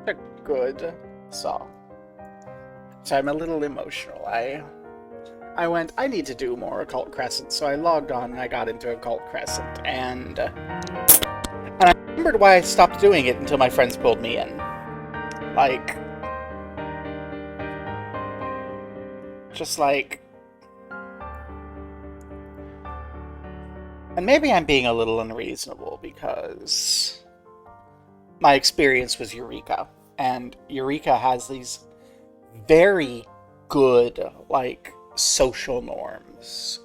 a good song. So I'm a little emotional. I went, I need to do more Occult Crescent, so I logged on and I got into Occult Crescent, and I remembered why I stopped doing it until my friends pulled me in. Like, just like, and maybe I'm being a little unreasonable because my experience was Eureka, and Eureka has these very good, like, social norms.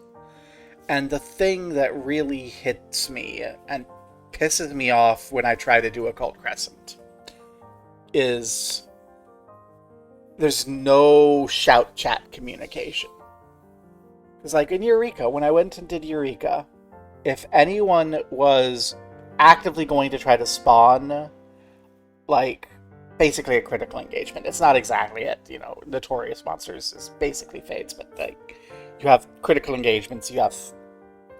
And the thing that really hits me and pisses me off when I try to do Occult Crescent is there's no shout chat communication. Because, like, in Eureka, when I went and did Eureka, if anyone was actively going to try to spawn, like, basically a critical engagement. It's not exactly it, Notorious Monsters is basically Fates, but like you have critical engagements, you have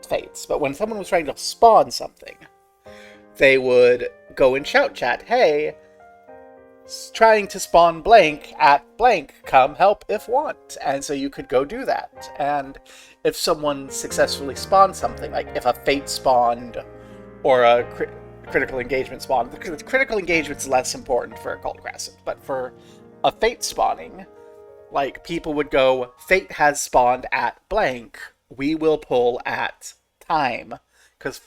Fates. But when someone was trying to spawn something, they would go and shout chat, hey, trying to spawn blank at blank, come help if want. And so you could go do that. And if someone successfully spawned something, like if a Fate spawned or a critical engagement spawn. The critical engagement's less important for Occult Crescent, but for a Fate spawning, like, people would go, Fate has spawned at blank, we will pull at time, because,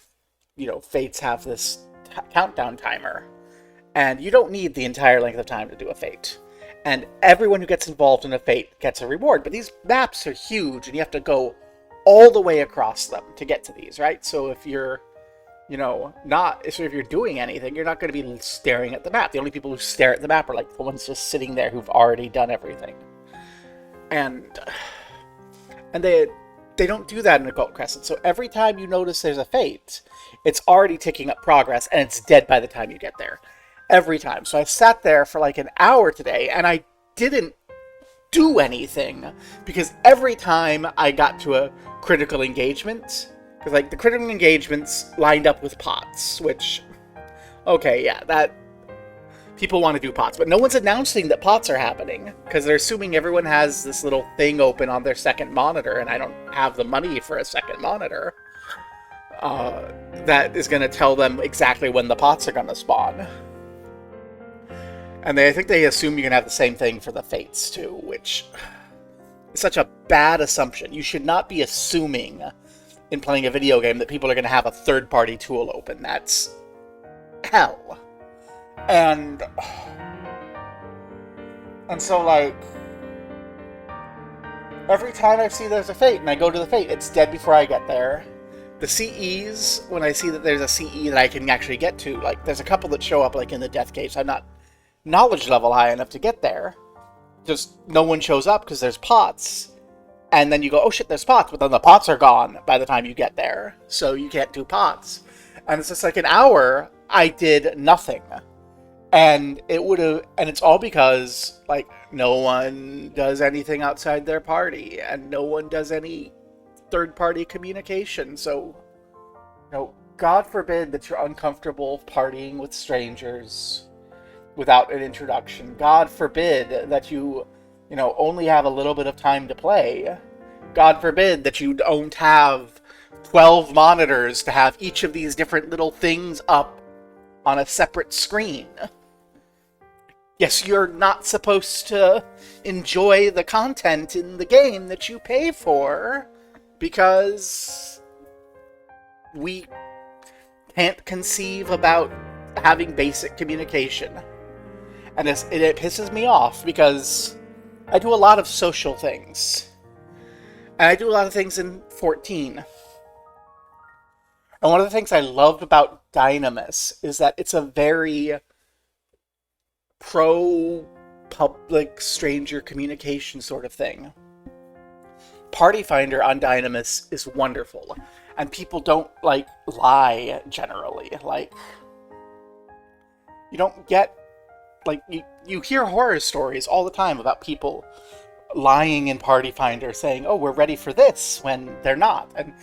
Fates have this countdown timer, and you don't need the entire length of time to do a Fate. And everyone who gets involved in a Fate gets a reward, but these maps are huge, and you have to go all the way across them to get to these, right? So if you're if you're doing anything, you're not going to be staring at the map. The only people who stare at the map are, like, the ones just sitting there who've already done everything. And they don't do that in Occult Crescent. So every time you notice there's a Fate, it's already ticking up progress, and it's dead by the time you get there. Every time. So I sat there for, like, an hour today, and I didn't do anything, because every time I got to a critical engagement, because, like, the critical engagements lined up with pots, which, okay, yeah, that, people want to do pots, but no one's announcing that pots are happening, because they're assuming everyone has this little thing open on their second monitor, and I don't have the money for a second monitor, that is going to tell them exactly when the pots are going to spawn. And I think they assume you're going to have the same thing for the Fates, too, which is such a bad assumption. You should not be assuming in playing a video game that people are going to have a third-party tool open. That's hell. And so, like, every time I see there's a Fate and I go to the Fate, it's dead before I get there. The CEs, when I see that there's a CE that I can actually get to, like, there's a couple that show up, like, in the Death Cave, so I'm not knowledge level high enough to get there. Just no one shows up because there's pots. And then you go, oh shit, there's pots, but then the pots are gone by the time you get there, so you can't do pots. And it's just like an hour, I did nothing. And it's all because, like, no one does anything outside their party, and no one does any third-party communication, so, God forbid that you're uncomfortable partying with strangers without an introduction. God forbid that you only have a little bit of time to play. God forbid that you don't have 12 monitors to have each of these different little things up on a separate screen. Yes, you're not supposed to enjoy the content in the game that you pay for, because we can't conceive about having basic communication. And it pisses me off, because I do a lot of social things. And I do a lot of things in 14. And one of the things I loved about Dynamis is that it's a very pro-public stranger communication sort of thing. Party Finder on Dynamis is wonderful. And people don't, like, lie, generally. Like, you don't get, like, you hear horror stories all the time about people lying in Party Finder saying, oh, we're ready for this, when they're not. And,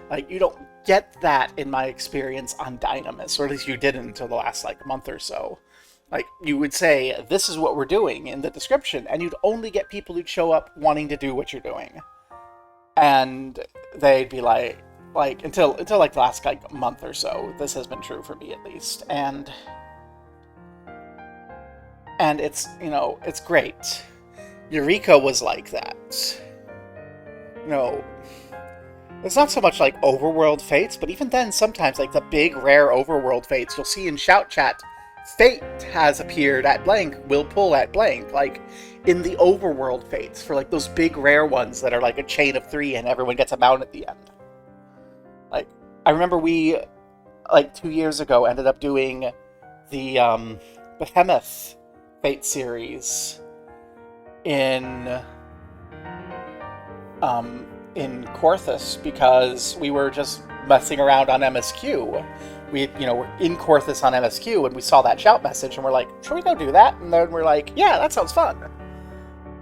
like, you don't get that in my experience on Dynamis, or at least you didn't until the last, like, month or so. Like, you would say, this is what we're doing in the description, and you'd only get people who'd show up wanting to do what you're doing. And they'd be like, until like the last like month or so, this has been true for me at least. And it's, it's great. Eureka was like that. You know, it's not so much like overworld fates, but even then, sometimes, like the big, rare overworld fates, you'll see in Shout Chat, fate has appeared at blank, will pull at blank, like in the overworld fates, for like those big, rare ones that are like a chain of 3 and everyone gets a mount at the end. Like, I remember we, like 2 years ago, ended up doing the Behemoth Fate series in Korthus, because we were just messing around on MSQ. We're in Korthus on MSQ, and we saw that shout message, and we're like, should we go do that? And then we're like, yeah, that sounds fun.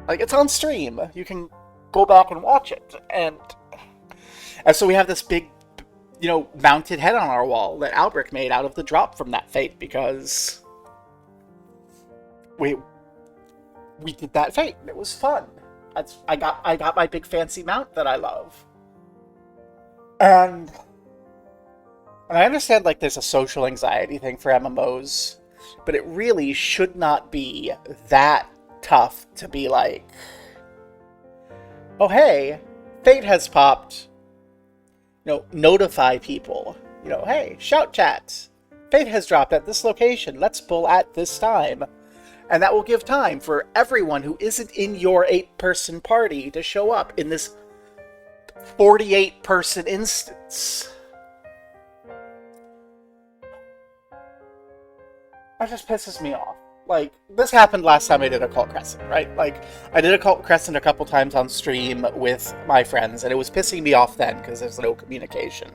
Like, it's on stream. You can go back and watch it. And so we have this big, mounted head on our wall that Albric made out of the drop from that fate, because we did that fate, and it was fun. I got my big fancy mount that I love. And I understand, like, there's a social anxiety thing for MMOs, but it really should not be that tough to be like, oh hey, Fate has popped, notify people, hey, Shout Chat, Fate has dropped at this location, let's pull at this time. And that will give time for everyone who isn't in your 8-person party to show up in this 48-person instance. That just pisses me off. Like, this happened last time I did Occult Crescent, right? Like, I did Occult Crescent a couple times on stream with my friends, and it was pissing me off then because there's no communication.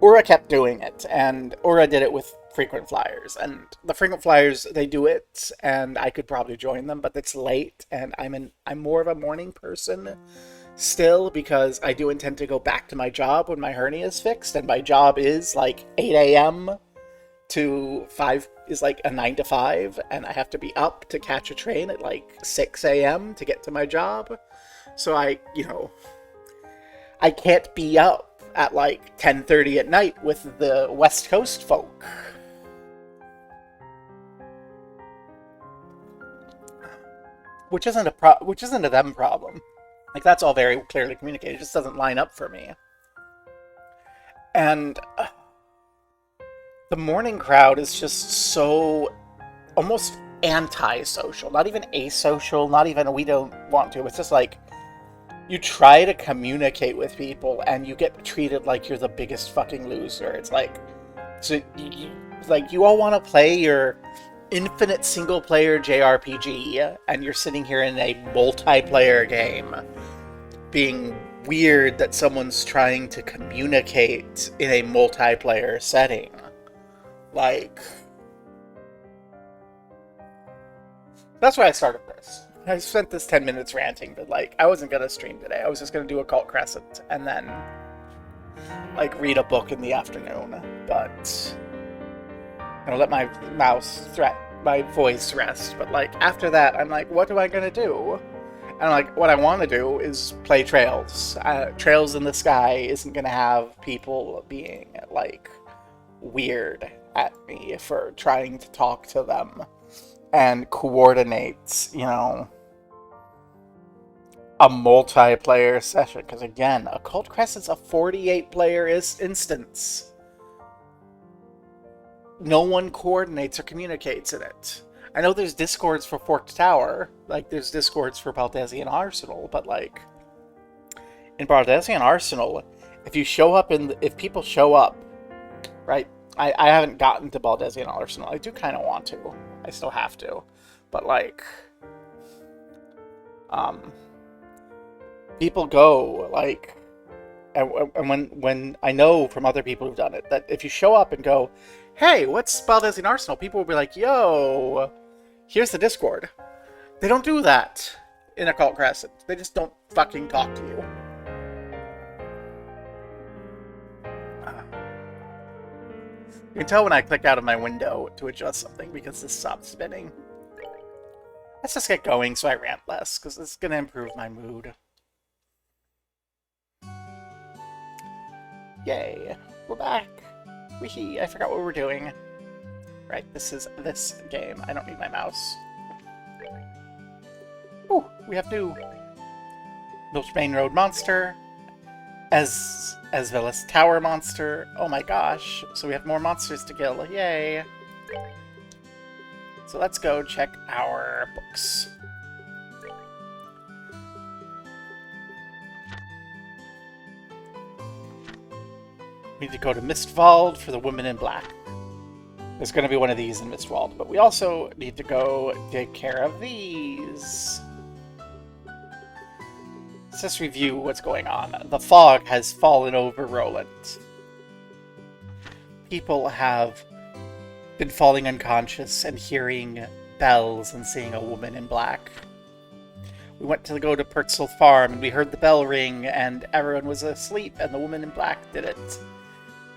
Ura kept doing it, and Ura did it with frequent flyers, and the frequent flyers, they do it, and I could probably join them, but it's late, and I'm more of a morning person still, because I do intend to go back to my job when my hernia is fixed, and my job is like 8 a.m. to 5 is like a 9 to 5, and I have to be up to catch a train at like 6 a.m. to get to my job, so I can't be up at like 10:30 at night with the West Coast folk. Which isn't a them problem. Like, that's all very clearly communicated. It just doesn't line up for me. And the morning crowd is just so almost anti-social. Not even asocial, not even we don't want to. It's just like, you try to communicate with people and you get treated like you're the biggest fucking loser. It's like, so you all want to play your infinite single-player JRPG, and you're sitting here in a multiplayer game, being weird that someone's trying to communicate in a multiplayer setting. Like, that's why I started this. I spent this 10 minutes ranting, but like, I wasn't gonna stream today. I was just gonna do Occult Crescent, and then like read a book in the afternoon, but let my voice rest. But like, after that, I'm like, what am I gonna do? And like, what I want to do is play Trails. Trails in the Sky isn't gonna have people being like weird at me for trying to talk to them and coordinate, a multiplayer session. Because again, Occult Crescent's a 48-player instance. No one coordinates or communicates in it. I know there's discords for Forked Tower, like there's discords for Baldesion Arsenal, but like in Baldesion Arsenal, if people show up, right? I haven't gotten to Baldesion Arsenal. I do kind of want to. I still have to, but like, people go like. And when I know from other people who've done it, that if you show up and go, hey, what's Baldesion Arsenal? People will be like, yo, here's the Discord. They don't do that in Occult Crescent. They just don't fucking talk to you. You can tell when I click out of my window to adjust something because this stops spinning. Let's just get going so I rant less, because it's going to improve my mood. Yay, we're back. Weehee, I forgot what we're doing. Right, this is this game. I don't need my mouse. Ooh, we have new Milch Main Road monster. As well as Tower monster. Oh my gosh, so we have more monsters to kill. Yay. So let's go check our books. We need to go to Mistwald for the Woman in Black. There's going to be one of these in Mistwald, but we also need to go take care of these. Let's just review what's going on. The fog has fallen over Roland. People have been falling unconscious and hearing bells and seeing a woman in black. We went to go to Pertzel Farm and we heard the bell ring and everyone was asleep and the woman in black did it.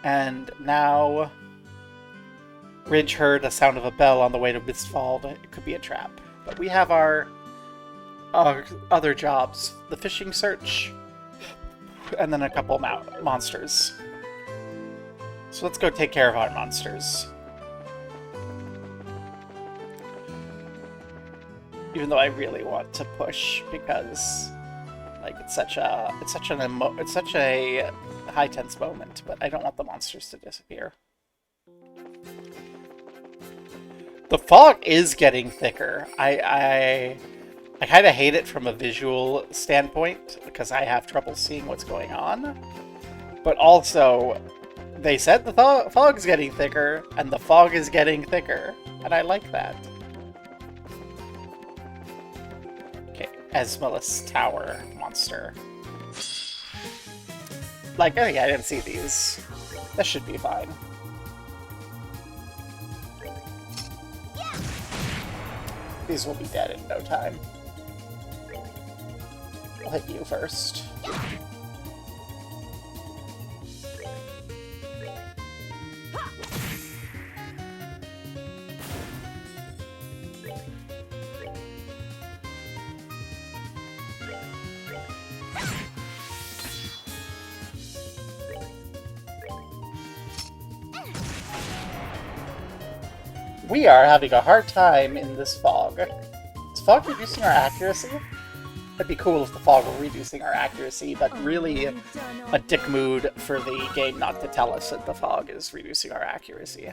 And now Ridge heard a sound of a bell on the way to Mistwald. It could be a trap. But we have our other jobs. The fishing search and then a couple monsters. So let's go take care of our monsters. Even though I really want to push because, like, it's such a high tense moment, but I don't want the monsters to disappear. The fog is getting thicker. I kind of hate it from a visual standpoint because I have trouble seeing what's going on. But also, they said the fog's getting thicker, and the fog is getting thicker, and I like that. Esmalus Tower monster. Like, oh yeah, I didn't see these. That should be fine. These will be dead in no time. I'll hit you first. We are having a hard time in this fog. Is fog reducing our accuracy? It'd be cool if the fog were reducing our accuracy, but really a dick mood for the game not to tell us that the fog is reducing our accuracy.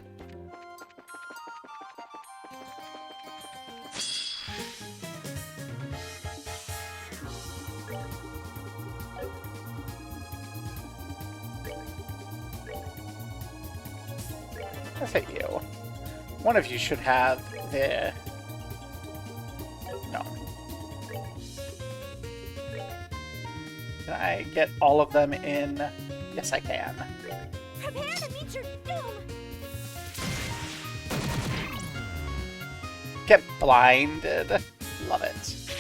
Let's hit you. One of you should have the... No. Can I get all of them in? Yes, I can. Prepare to meet your doom! Get blinded. Love it.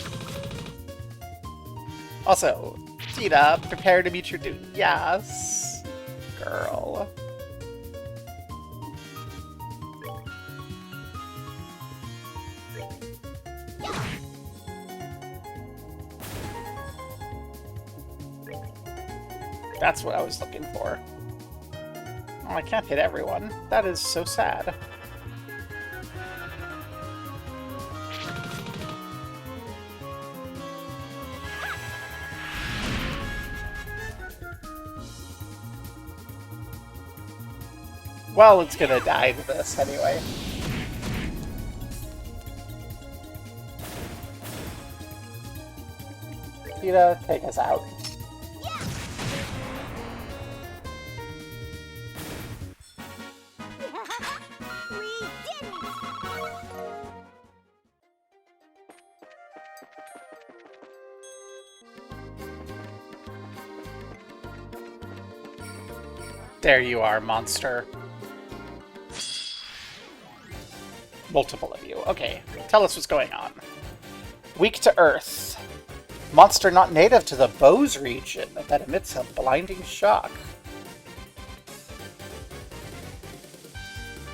Also, Tita, prepare to meet your doom. Yes. Girl. That's what I was looking for. Oh, I can't hit everyone. That is so sad. Well, it's gonna die to this anyway. Tita, take us out. There you are, monster. Multiple of you. Okay, tell us what's going on. Weak to Earth. Monster not native to the Bose region that emits a blinding shock.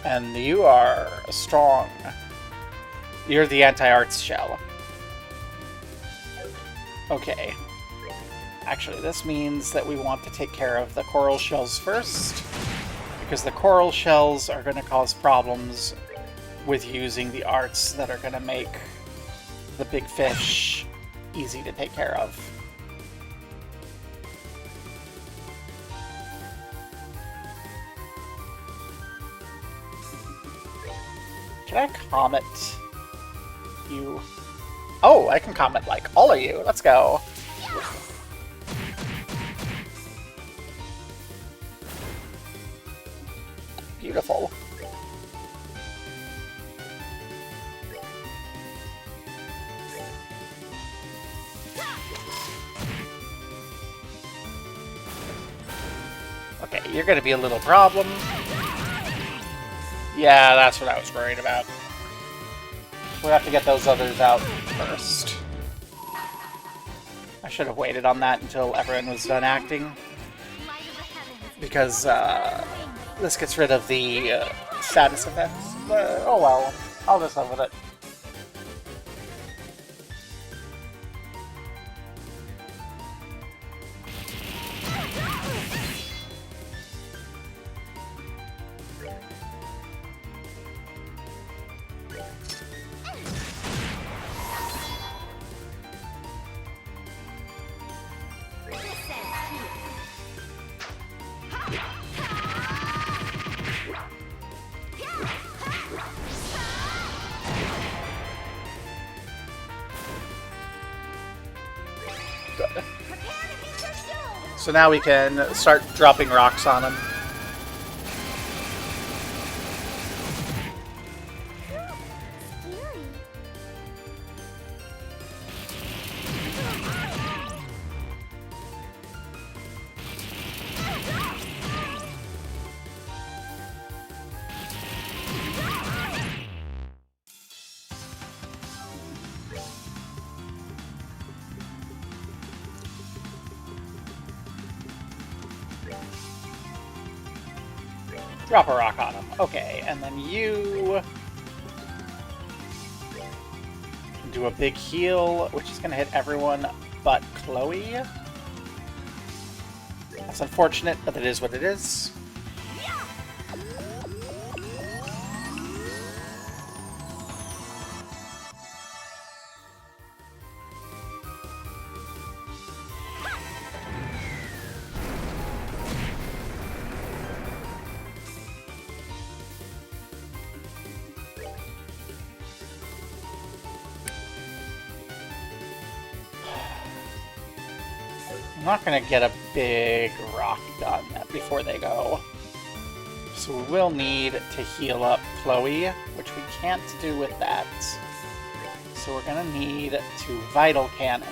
And you are strong. You're the anti-arts shell. Okay. Actually, this means that we want to take care of the coral shells first, because the coral shells are going to cause problems with using the arts that are going to make the big fish easy to take care of. Can I comment you? Oh, I can comment like all of you. Let's go. Beautiful. Okay, you're gonna be a little problem. Yeah, that's what I was worried about. We'll have to get those others out first. I should have waited on that until everyone was done acting, because this gets rid of the status effects. But, oh well, I'll just live with it. Good. So now we can start dropping rocks on him. Drop a rock on him. Okay, and then you do a big heal, which is going to hit everyone but Chloe. That's unfortunate, but it is what it is. I'm not going to get a big rock done before they go. So we will need to heal up Chloe, which we can't do with that. So we're going to need to Vital Cannon.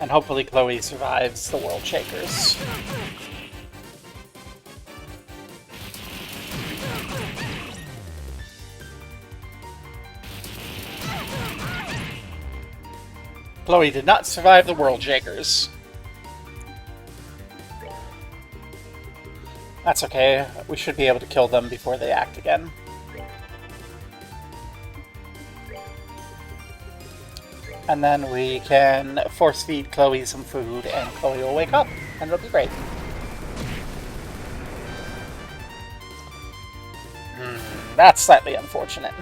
And hopefully Chloe survives the World Shakers. Chloe did not survive the World Shakers. That's okay. We should be able to kill them before they act again. And then we can force feed Chloe some food and Chloe will wake up and it'll be great. That's slightly unfortunate.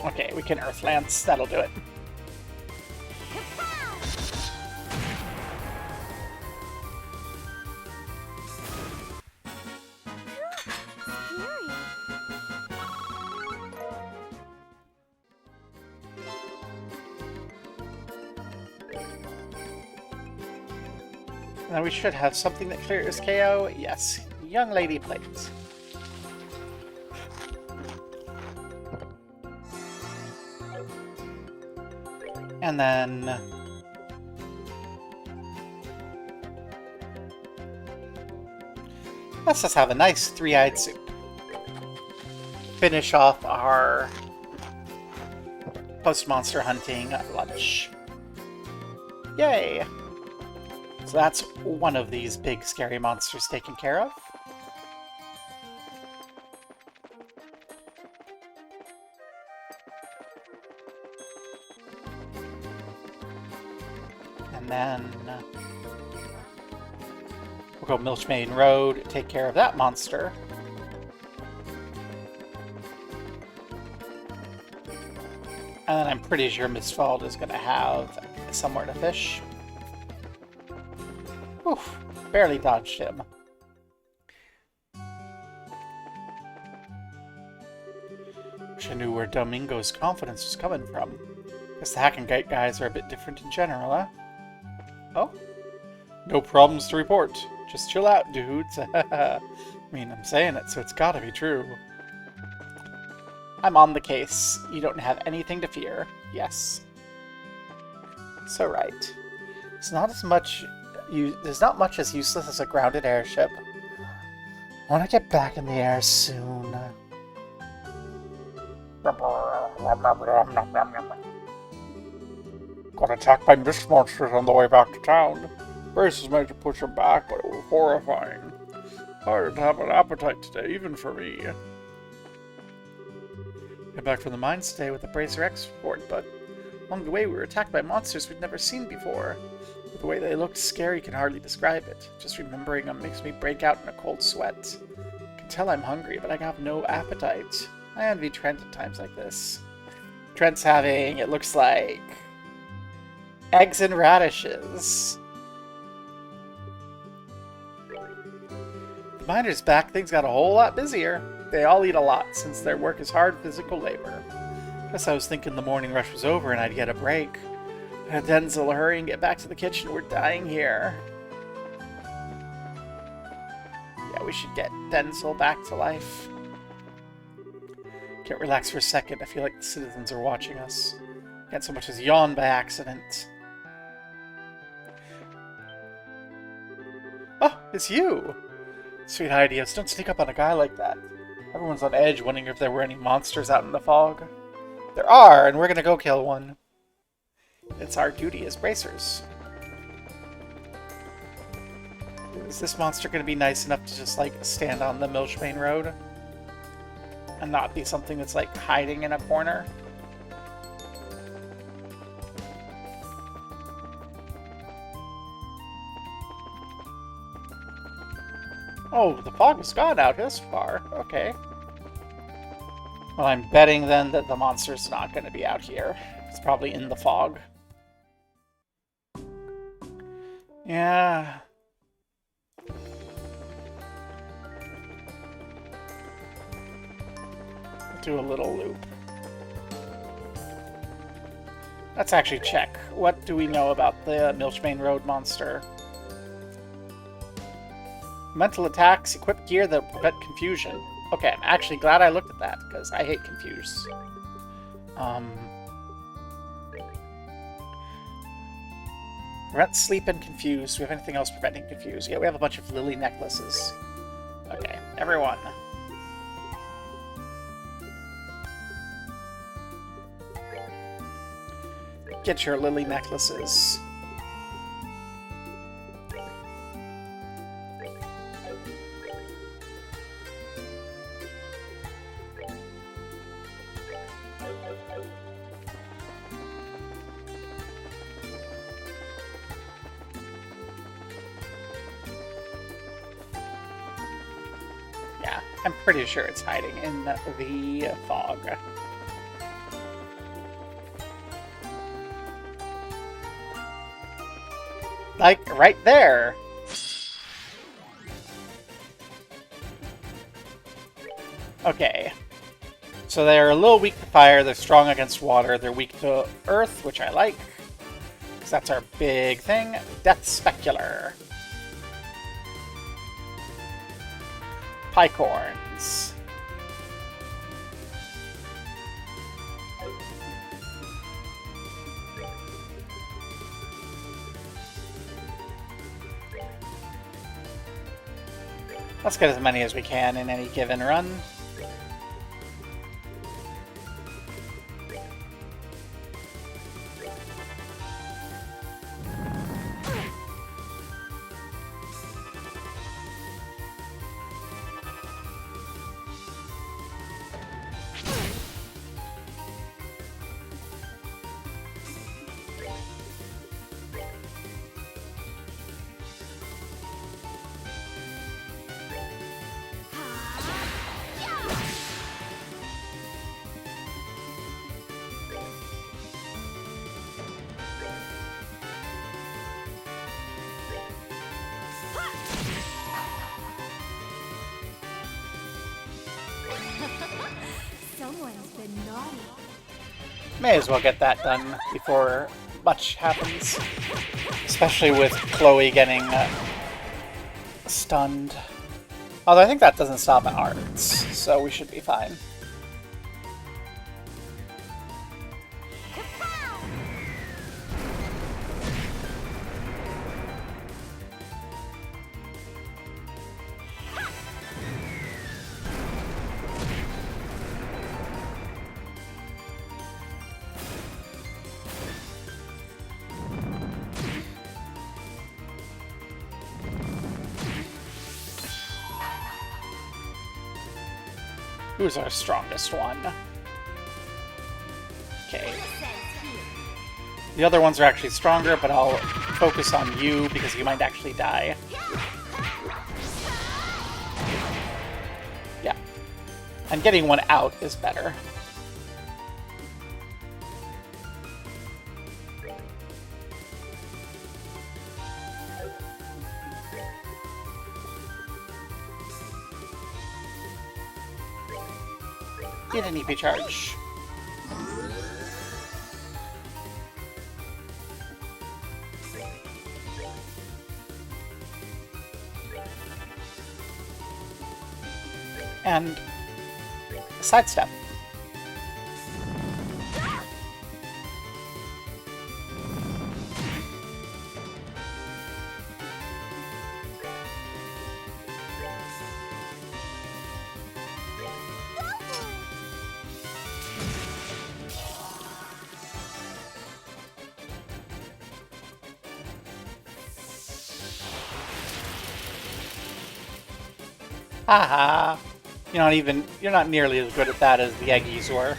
Okay, we can Earth Lance. That'll do it. Now we should have something that clears KO. Yes, Young Lady Plates. And then... let's just have a nice three-eyed soup. Finish off our post-monster hunting lunch. Yay! So that's one of these big scary monsters taken care of. And then we'll go Milchmane Road, take care of that monster. And then I'm pretty sure Mistfall is going to have somewhere to fish. Oof, barely dodged him. Wish I knew where Domingo's confidence was coming from. Guess the Hack and Gate guys are a bit different in general, huh? Oh? No problems to report. Just chill out, dudes. I mean, I'm saying it, so it's gotta be true. I'm on the case. You don't have anything to fear. Yes. So right. It's not as much... there's not much as useless as a grounded airship. I want to get back in the air soon. Got attacked by mist monsters on the way back to town. Braces made to push him back, but it was horrifying. Hard to have an appetite today, even for me. Got back from the mines today with the Bracer export, but along the way we were attacked by monsters we'd never seen before. The way they looked scary can hardly describe it. Just remembering them makes me break out in a cold sweat. I can tell I'm hungry, but I have no appetite. I envy Trent at times like this. Trent's having, it looks like, eggs and radishes. The miners back, things got a whole lot busier. They all eat a lot, since their work is hard physical labor. Guess I was thinking the morning rush was over and I'd get a break. Denzel, hurry and get back to the kitchen. We're dying here. Yeah, we should get Denzel back to life. Can't relax for a second. I feel like the citizens are watching us. Can't so much as yawn by accident. Oh, it's you! Sweet ideas. Don't sneak up on a guy like that. Everyone's on edge, wondering if there were any monsters out in the fog. There are, and we're gonna go kill one. It's our duty as bracers. Is this monster gonna be nice enough to just, like, stand on the Milchmane Road? And not be something that's, like, hiding in a corner? Oh, the fog has gone out this far. Okay. Well, I'm betting then that the monster's not going to be out here. It's probably in the fog. Yeah. Do a little loop. Let's actually check. What do we know about the Milchmane Road monster? Mental attacks, equip gear that prevent confusion. Okay, I'm actually glad I looked at that, because I hate confuse. Prevent sleep and confuse. Do we have anything else preventing confuse? Yeah, we have a bunch of lily necklaces. Okay, everyone. Get your lily necklaces. Yeah, I'm pretty sure it's hiding in the fog. Like, right there! Okay. So they're a little weak to fire, they're strong against water, they're weak to earth, which I like. Because that's our big thing. Death Specular. Picorns. Let's get as many as we can in any given run. Someone's been naughty. May as well get that done before much happens. Especially with Chloe getting stunned. Although I think that doesn't stop at arts, so we should be fine. Who's our strongest one? Okay. The other ones are actually stronger, but I'll focus on you because you might actually die. Yeah. And getting one out is better. Get an EP charge. And sidestep. Haha. You're not nearly as good at that as the Eggies were.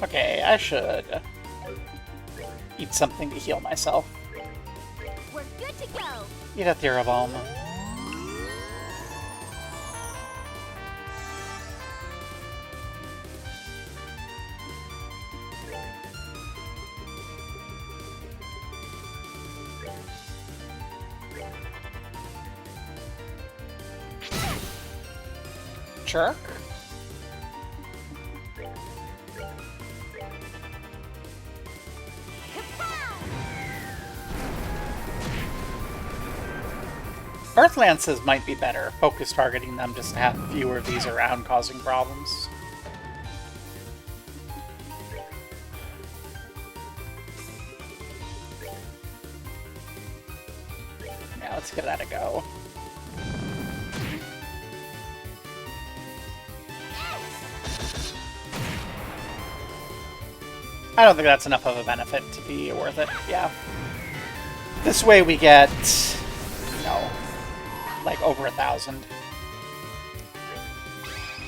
Okay, I should eat something to heal myself. We're good to go. Eat a Therabalm. Jerk. Earth Lances might be better. Focus targeting them just to have fewer of these around causing problems. Yeah, let's give that a go. I don't think that's enough of a benefit to be worth it. Yeah. This way we get, like over 1,000.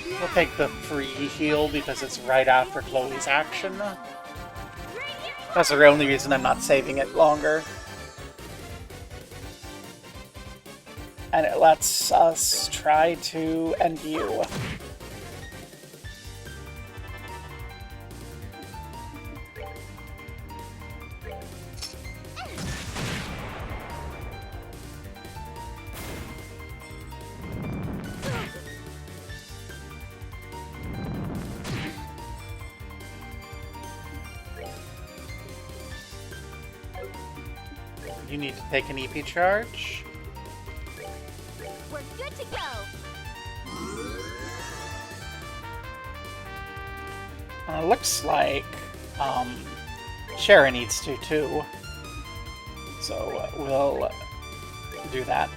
We'll take the free heal because it's right after Chloe's action. That's the only reason I'm not saving it longer. And it lets us try to end you. You need to take an EP charge. We're good to go. Looks like Shara needs to too. So we'll do that.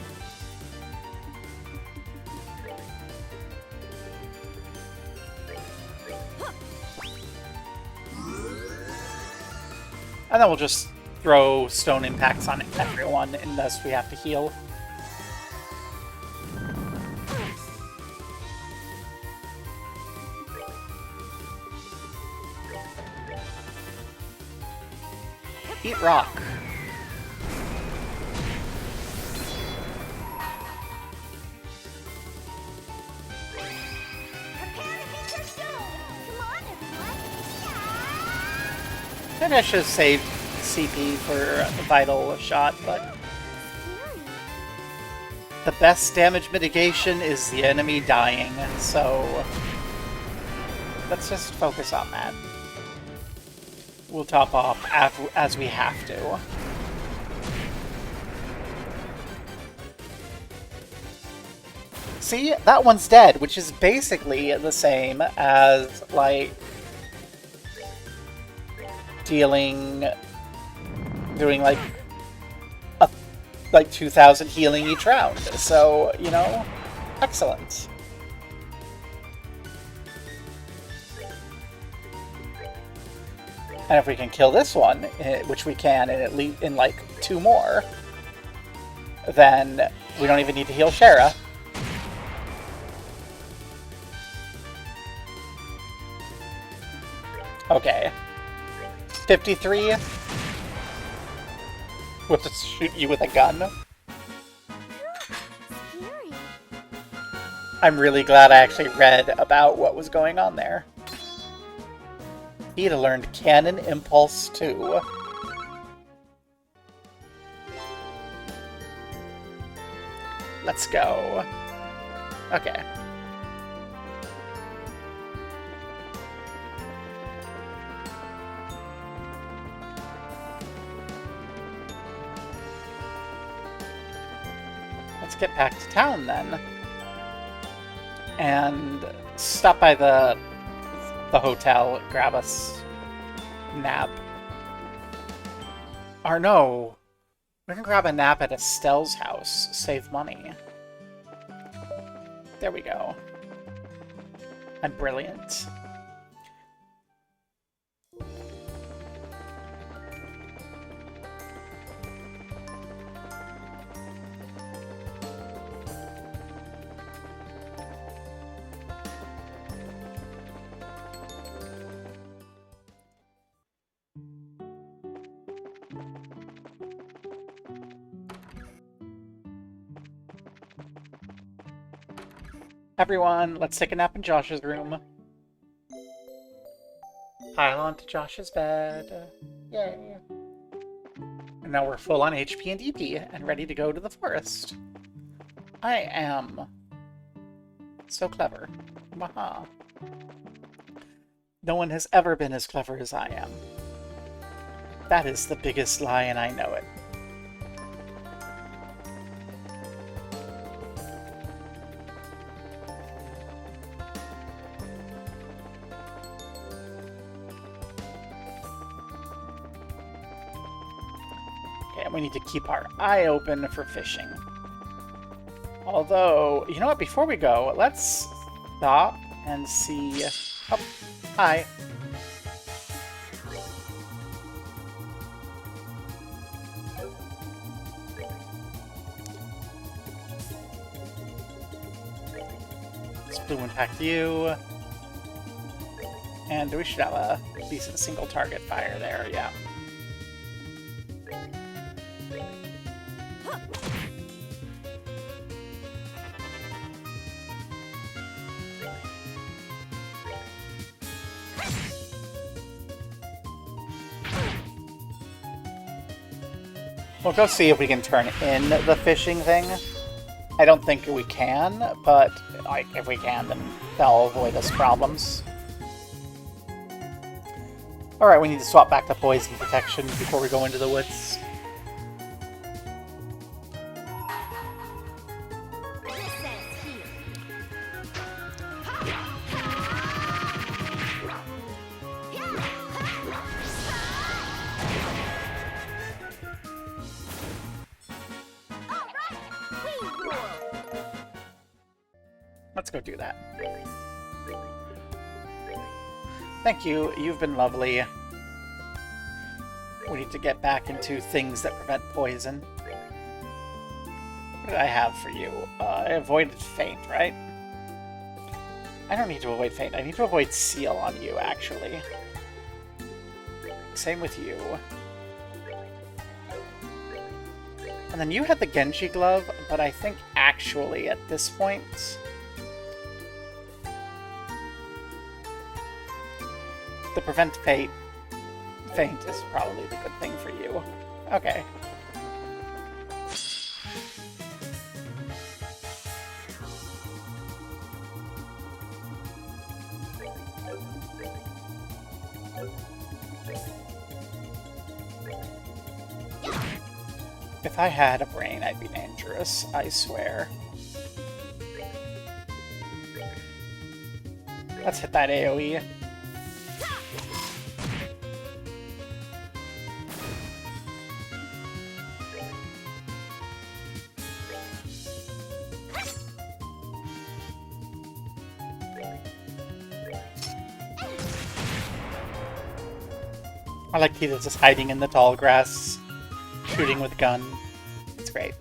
And then we'll just throw stone impacts on everyone unless we have to heal. Eat rock. Prepare to meet your doom. Come on, everyone. Maybe I should have saved CP for a vital shot, but the best damage mitigation is the enemy dying, so let's just focus on that. We'll top off as we have to. See, that one's dead, which is basically the same as, like, doing like 2,000 healing each round. So, you know, excellent. And if we can kill this one, which we can in like 2 more, then we don't even need to heal Shara. Okay. 53. We'll just shoot you with a gun. Scary. I'm really glad I actually read about what was going on there. He'd learned Cannon Impulse too. Let's go. Okay. Let's get back to town then. And stop by the hotel, grab us nap. Or no, we can grab a nap at Estelle's house, save money. There we go. I'm brilliant. Everyone, let's take a nap in Josh's room. Pile onto Josh's bed. Yay. And now we're full on HP and DP and ready to go to the forest. I am so clever. Waha. No one has ever been as clever as I am. That is the biggest lie, and I know it. We need to keep our eye open for fishing. Although, you know what? Before we go, let's stop and see... Oh, hi. Let's blue impact you. And we should have a decent single target fire there, yeah. We'll go see if we can turn in the fishing thing. I don't think we can, but like if we can, then that'll avoid us problems. Alright, we need to swap back to poison protection before we go into the woods. Let's go do that. Thank you. You've been lovely. We need to get back into things that prevent poison. What did I have for you? I avoided faint, right? I don't need to avoid faint. I need to avoid seal on you, actually. Same with you. And then you had the Genji glove, but I think actually at this point... the prevent faint is probably the good thing for you. Okay. If I had a brain, I'd be dangerous, I swear. Let's hit that AoE. I like Tita just hiding in the tall grass, shooting with gun. It's great.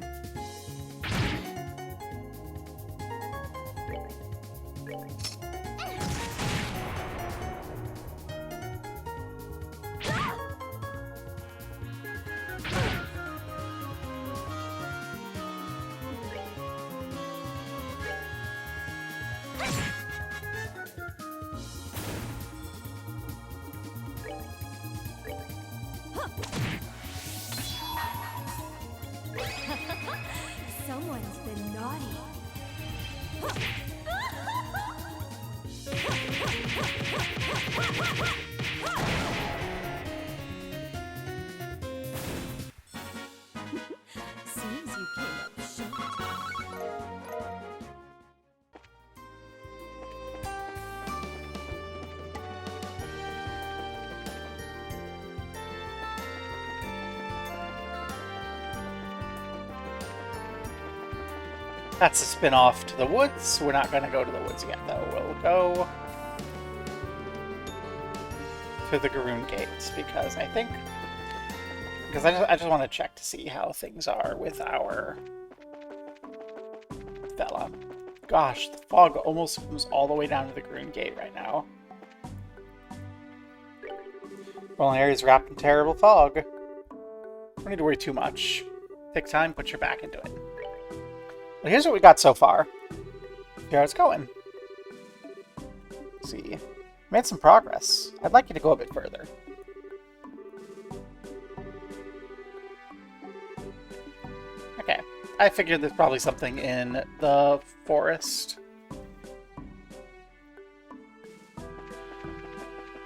Someone's been naughty. Seems you came up short. That's a spin-off to the woods. We're not going to go to the woods yet, though. We'll go to the Garoon Gates, because I think... Because I just want to check to see how things are with our fella. Gosh, the fog almost comes all the way down to the Garoon Gate right now. Rolling area's wrapped in terrible fog. Don't need to worry too much. Take time, put your back into it. Well, here's what we got so far. Here how it's going. Let's see. Made some progress. I'd like you to go a bit further. Okay. I figured there's probably something in the forest.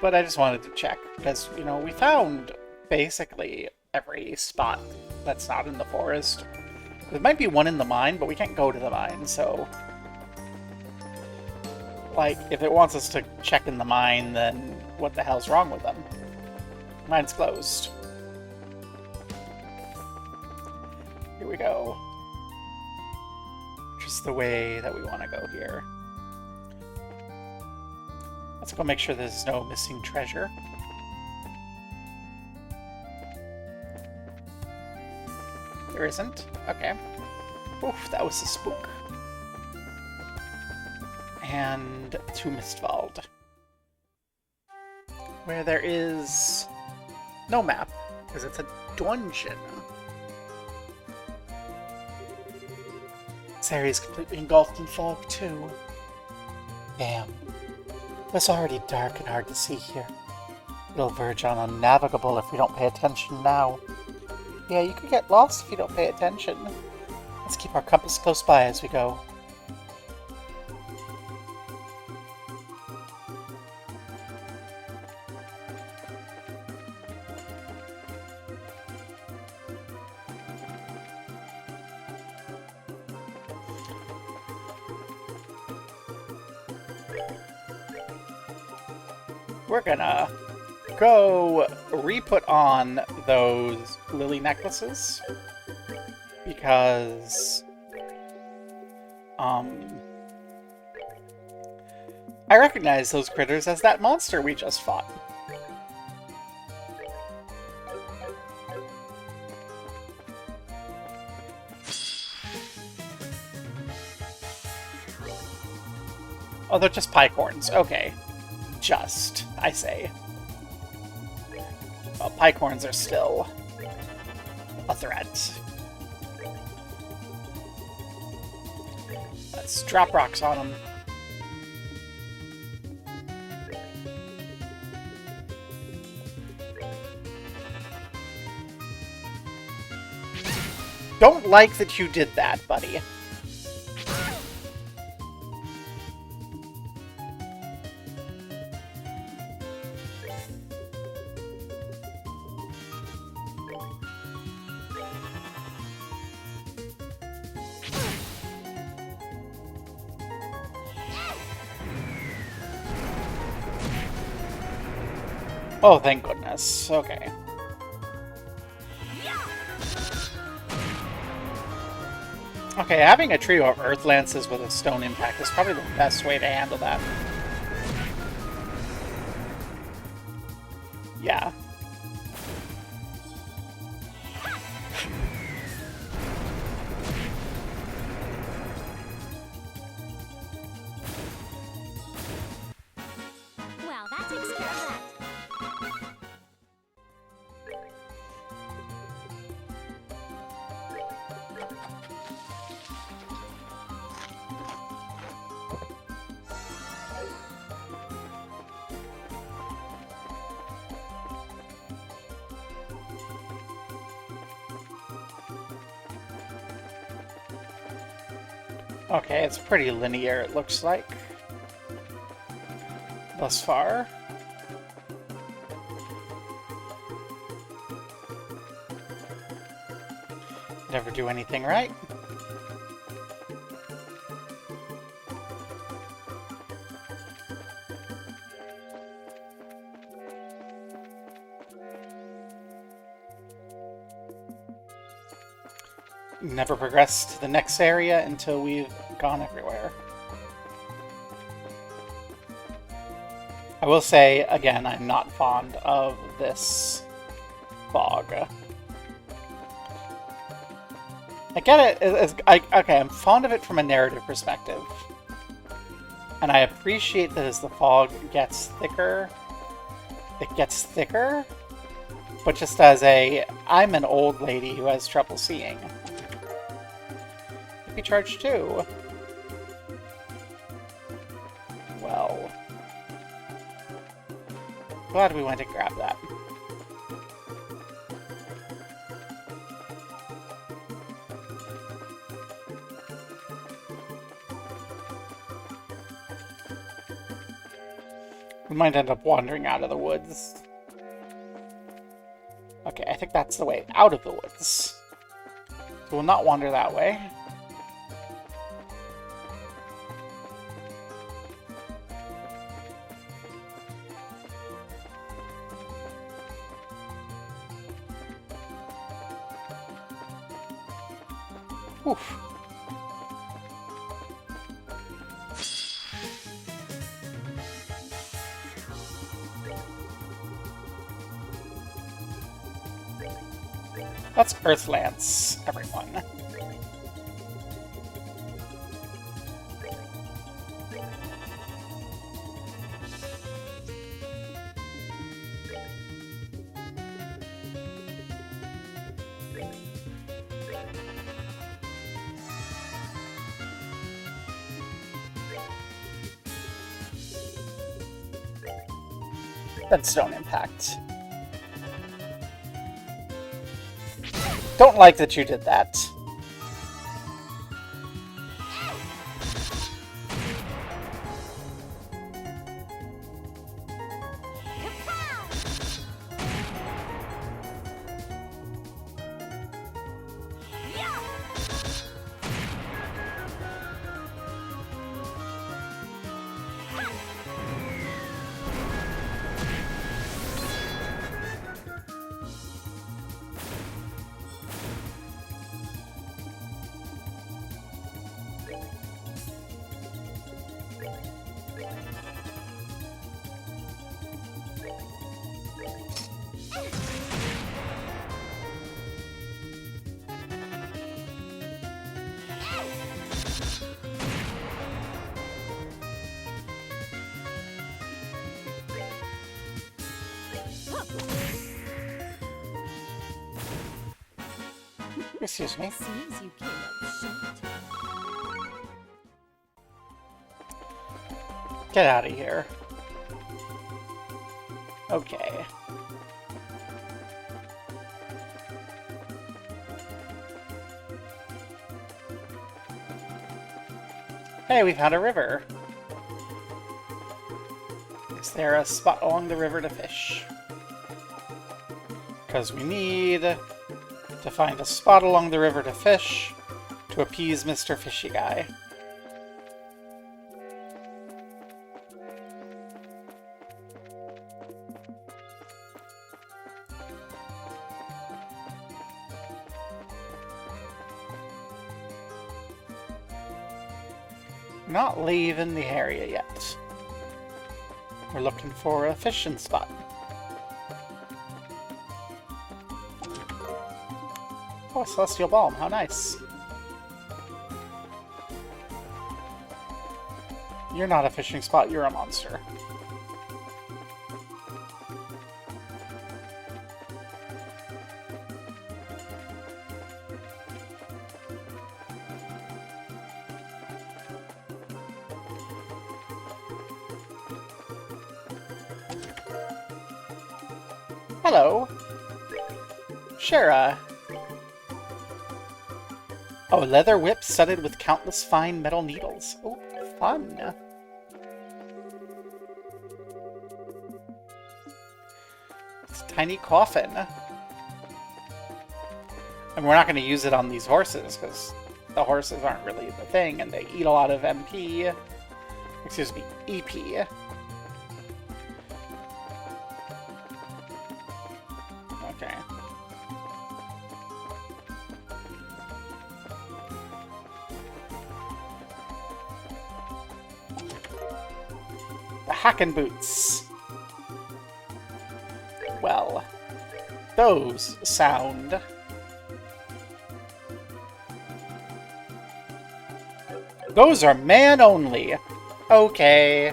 But I just wanted to check, because, you know, we found basically every spot that's not in the forest. There might be one in the mine, but we can't go to the mine, so... Like, if it wants us to check in the mine, then what the hell's wrong with them? Mine's closed. Here we go. Just the way that we want to go here. Let's go make sure there's no missing treasure. There isn't? Okay. Oof, that was a spook. And to Mistwald, where there is no map, because it's a dungeon. This area is completely engulfed in fog, too. Damn. It's already dark and hard to see here. It'll verge on unnavigable if we don't pay attention now. Yeah, you could get lost if you don't pay attention. Let's keep our compass close by as we go. We're gonna go re-put on those lily necklaces, because I recognize those critters as that monster we just fought. Oh, they're just picorns. Okay. Just, I say. Well, picorns are still a threat. Let's drop rocks on them. Don't like that you did that, buddy. Oh, thank goodness. Okay. Okay, having a trio of Earth Lances with a Stone Impact is probably the best way to handle that. Yeah. Well, that takes care of that. Okay, it's pretty linear, it looks like. Thus far. Never do anything right. Never progress to the next area until we've gone everywhere. I will say, again, I'm not fond of this fog. I get it. Okay, I'm fond of it from a narrative perspective. And I appreciate that as the fog gets thicker, it gets thicker. But just as I'm an old lady who has trouble seeing. Be charged too. Well. Glad we went to grab that. We might end up wandering out of the woods. Okay, I think that's the way out of the woods. So we'll not wander that way. Oof. That's Earthlance, everyone. Then Stone Impact. Don't like that you did that. Excuse me. Seems you came up short. Get out of here. Okay. Hey, we found a river. Is there a spot along the river to fish? Because we need to find a spot along the river to fish to appease Mr. Fishy Guy. Not leaving the area yet. We're looking for a fishing spot. Oh, a Celestial Balm, how nice. You're not a fishing spot, you're a monster. Hello. Shara. Oh, a leather whip studded with countless fine metal needles. Oh, fun. It's a tiny coffin. And we're not going to use it on these horses, because the horses aren't really the thing, and they eat a lot of MP. Excuse me, EP. Okay. The Hackin' Boots. Well, those sound... Those are man only. Okay.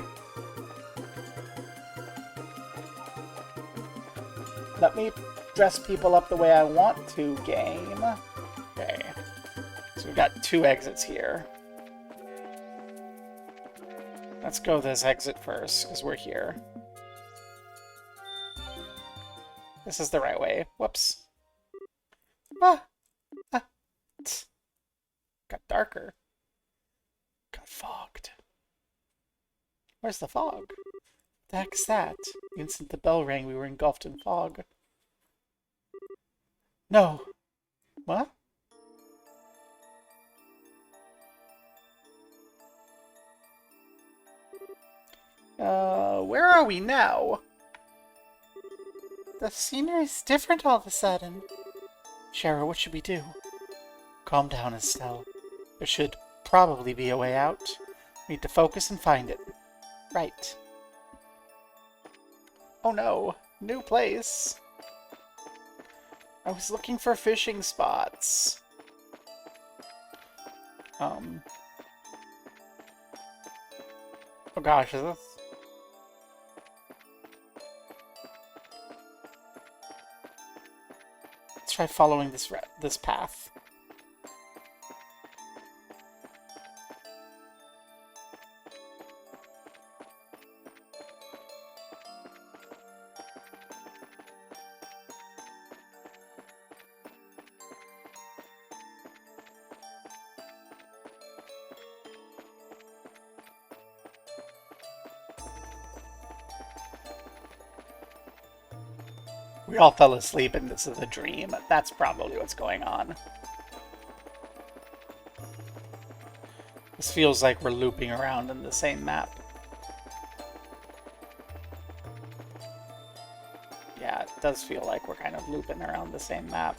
Let me dress people up the way I want to, game. Okay. So we've got 2 exits here. Let's go this exit first, because we're here. This is the right way. Whoops. Ah! Ah! Tsk. Got darker. Got fogged. Where's the fog? The heck is that? The instant the bell rang, we were engulfed in fog. No. What? Where are we now? The scenery's different all of a sudden. Shara, what should we do? Calm down, Estelle. There should probably be a way out. We need to focus and find it. Right. Oh no. New place. I was looking for fishing spots. Oh gosh, is this... Let's try following this path. We all fell asleep and this is a dream. That's probably what's going on. This feels like we're looping around in the same map. Yeah, it does feel like we're kind of looping around the same map.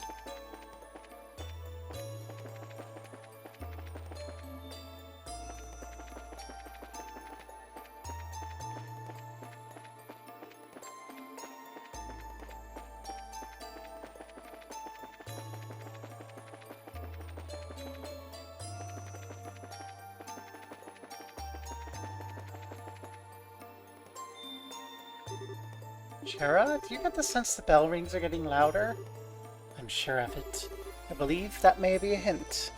Shara, do you get the sense the bell rings are getting louder? I'm sure of it. I believe that may be a hint.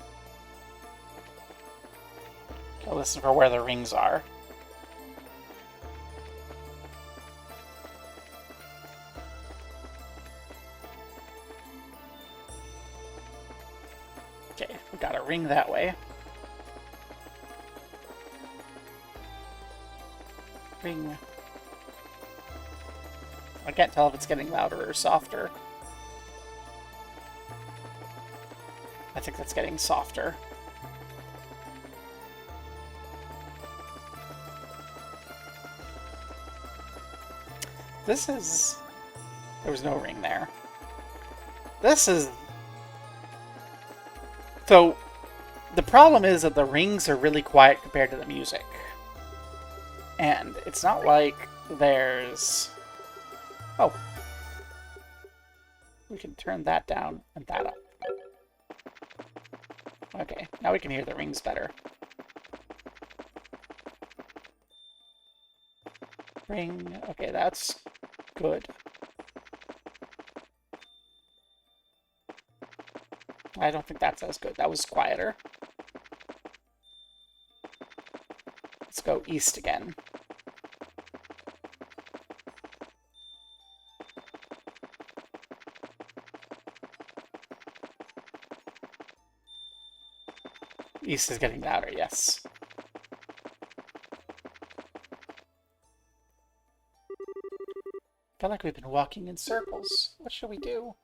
Okay, listen for where the rings are. Okay, we got a ring that way. Ring. I can't tell if it's getting louder or softer. I think that's getting softer. This is... There was no ring there. This is... So, the problem is that the rings are really quiet compared to the music. And it's not like there's... Oh. We can turn that down and that up. Okay, now we can hear the rings better. Ring. Okay, that's good. I don't think that's as good. That was quieter. Let's go east again. East is getting louder, yes. I feel like we've been walking in circles. What should we do?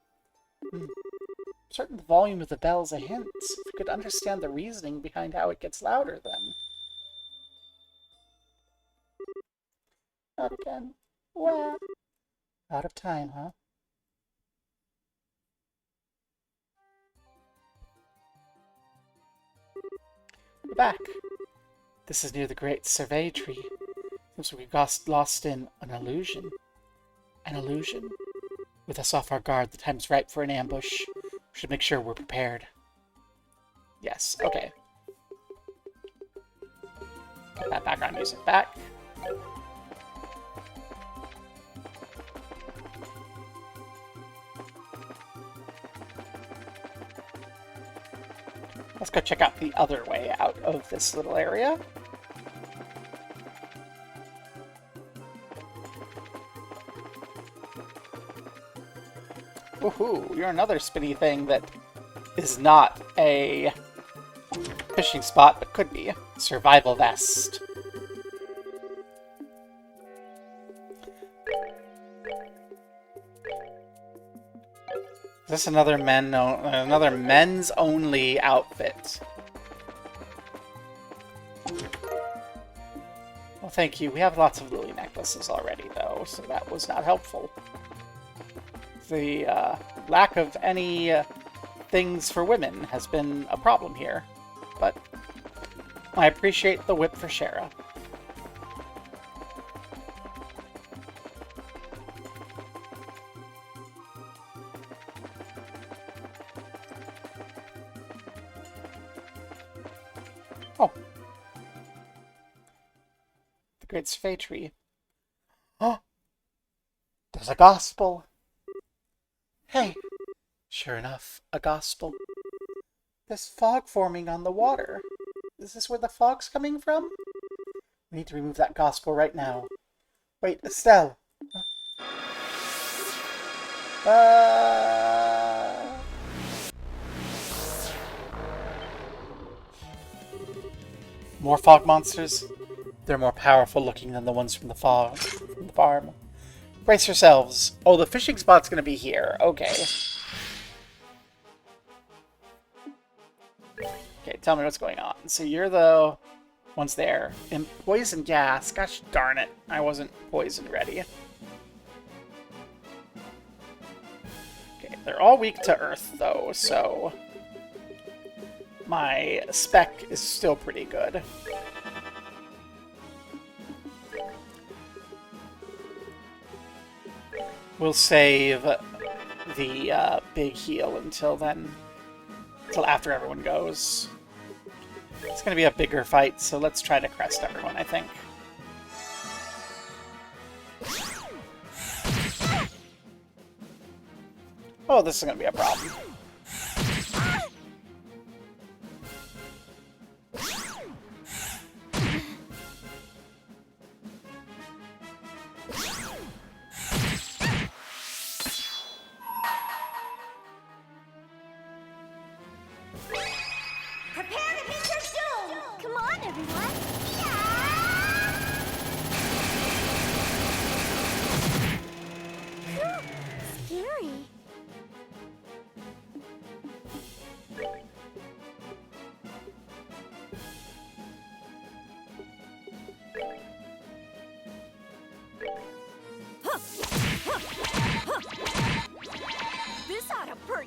Certain the volume of the bell is a hint. If we could understand the reasoning behind how it gets louder, then. Not again. What? Out of time, huh? We're back. This is near the Great Survey Tree. Seems we got lost in an illusion. An illusion? With us off our guard, the time's ripe for an ambush. We should make sure we're prepared. Yes, okay. Get that background music back. Let's go check out the other way out of this little area. Woohoo! You're another spinny thing that is not a fishing spot, but could be. Survival vest. Is this another men's only outfit? Well, thank you. We have lots of lily necklaces already, though, so that was not helpful. The lack of any things for women has been a problem here, but I appreciate the whip for Shara. Oh. The Great Survey Tree. Oh! There's a gospel! Hey! Sure enough, a gospel. There's fog forming on the water. Is this where the fog's coming from? We need to remove that gospel right now. Wait, Estelle! More fog monsters? They're more powerful looking than the ones from the farm. Brace yourselves. Oh, the fishing spot's gonna be here. Okay. Okay, tell me what's going on. So you're the ones there. And poison gas. Gosh darn it. I wasn't poison ready. Okay, they're all weak to earth, though, so my spec is still pretty good. We'll save the big heal until then. Until after everyone goes. It's going to be a bigger fight, so let's try to crest everyone, I think. Oh, this is going to be a problem.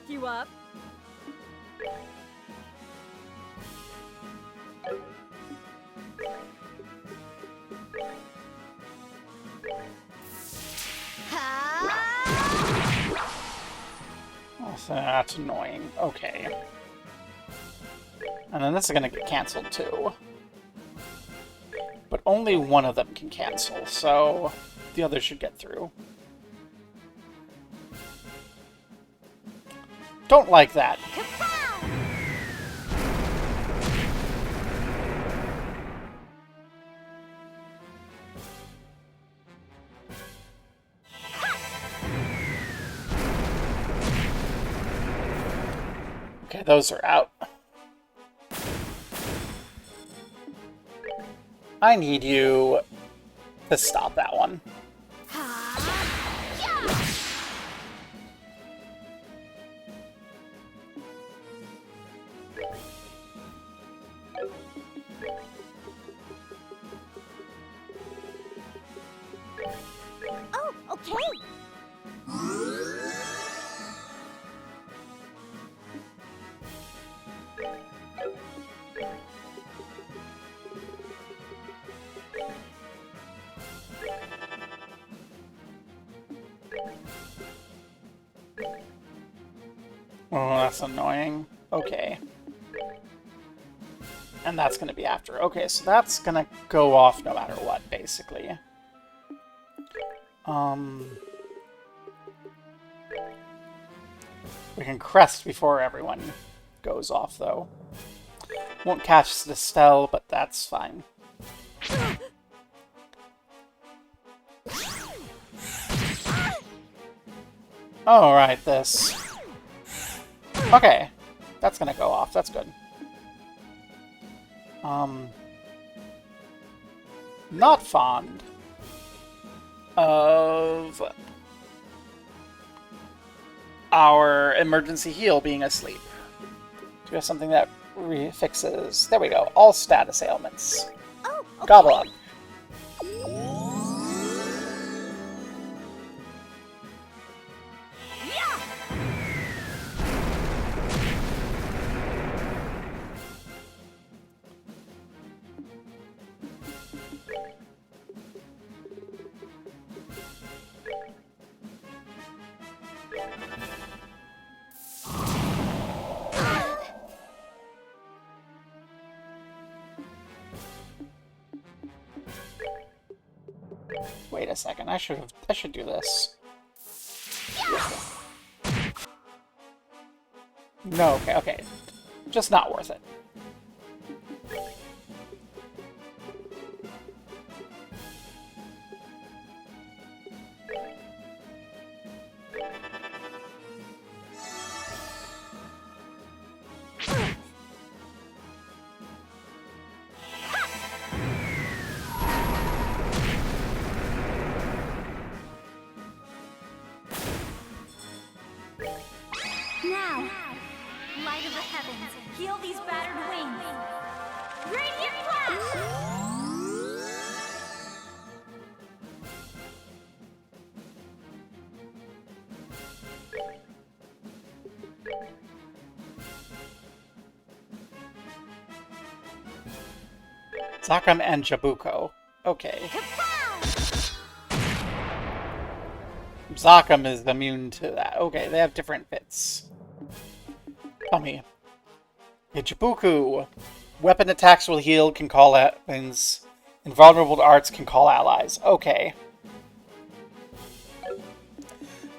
lift you up. Oh, so that's annoying. Okay. And then this is gonna get cancelled too. But only one of them can cancel, so the others should get through. Don't like that. Okay, those are out. I need you to stop that one. Oh, okay. Oh, that's annoying. Okay. And that's going to be after. Okay, so that's going to go off no matter what, basically. We can crest before everyone goes off, though. Won't catch the Stell, but that's fine. Alright, this. Okay. That's gonna go off. That's good. Not fond of our emergency heal being asleep. Do we have something that fixes? There we go. All status ailments. Oh, okay. Gobble up. Yeah. Wait a second. I should do this. No, okay. Just not worth it. Now, light of the heavens, heal these battered wings. Radiant flash! Zakam and Jabuko. Okay. Zakam is immune to that. Okay, they have different fits. Tell me. Jabuku. Weapon attacks will heal, can call weapons. Invulnerable to arts can call allies. Okay.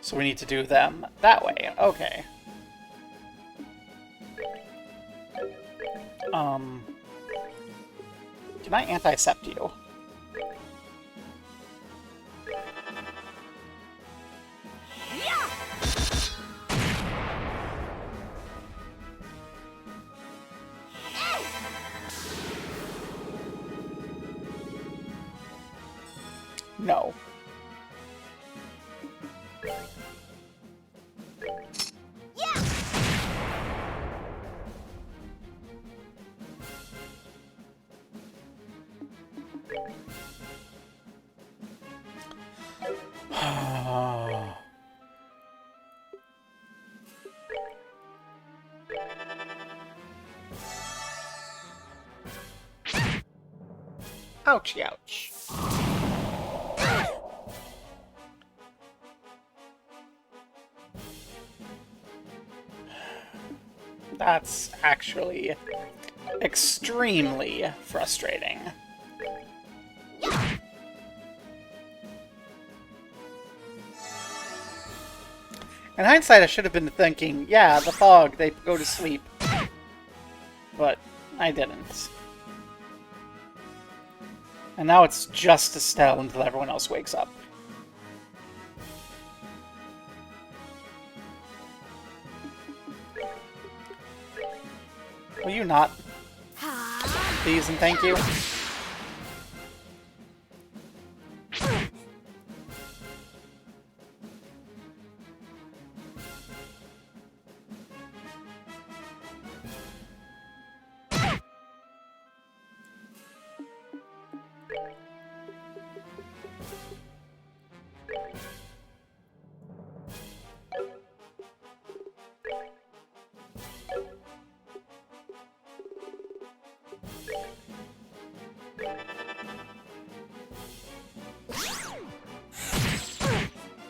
So we need to do them that way. Okay. Can I anti-sept you? No. Ouchie, ouch. That's actually extremely frustrating. In hindsight, I should have been thinking, yeah, the fog, they go to sleep. But I didn't. And now it's just Estelle until everyone else wakes up. Will you not? Please and thank you.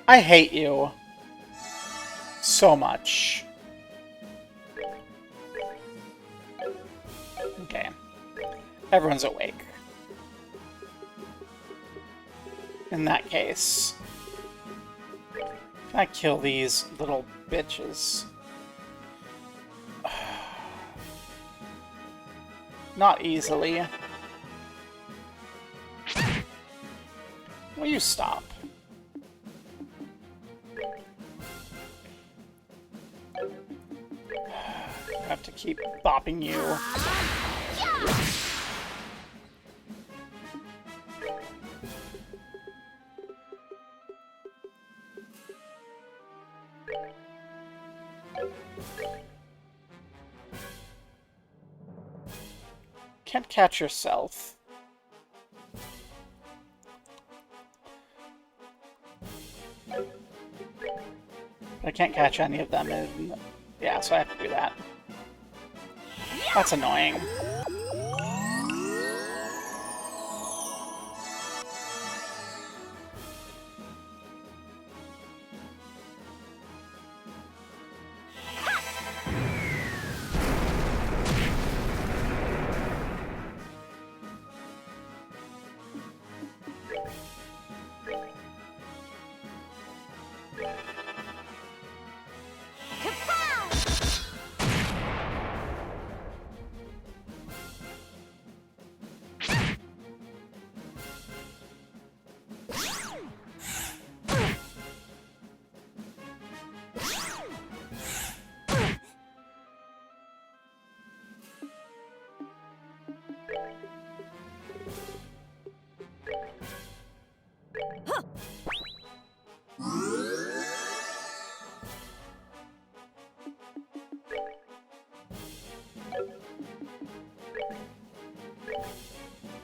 I hate you so much. Okay. Everyone's awake. In that case, can I kill these little bitches? Not easily. Will you stop? I have to keep bopping you. Can't catch yourself. But I can't catch any of them in... Yeah, so I have to do that. That's annoying.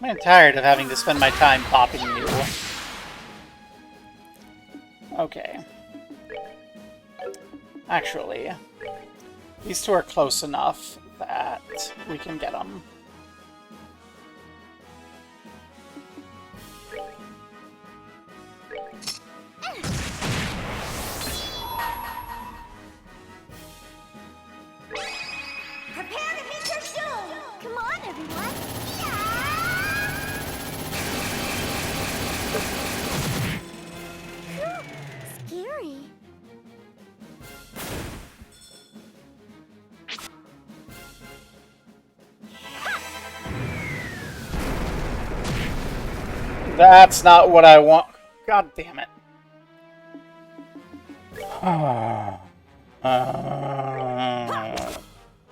I'm tired of having to spend my time popping you. Okay. Actually, these two are close enough that we can get them. Prepare to meet your doom! Come on, everyone! Scary. That's not what I want. God damn it.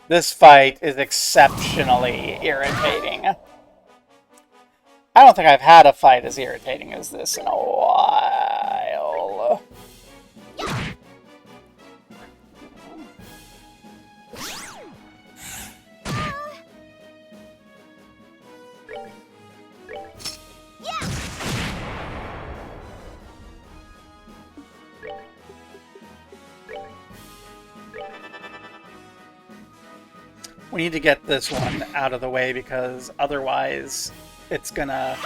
This fight is exceptionally irritating. I don't think I've had a fight as irritating as this in a while. We need to get this one out of the way because otherwise it's gonna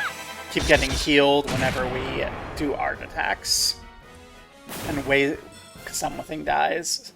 keep getting healed whenever we do art attacks. And wait, because something dies.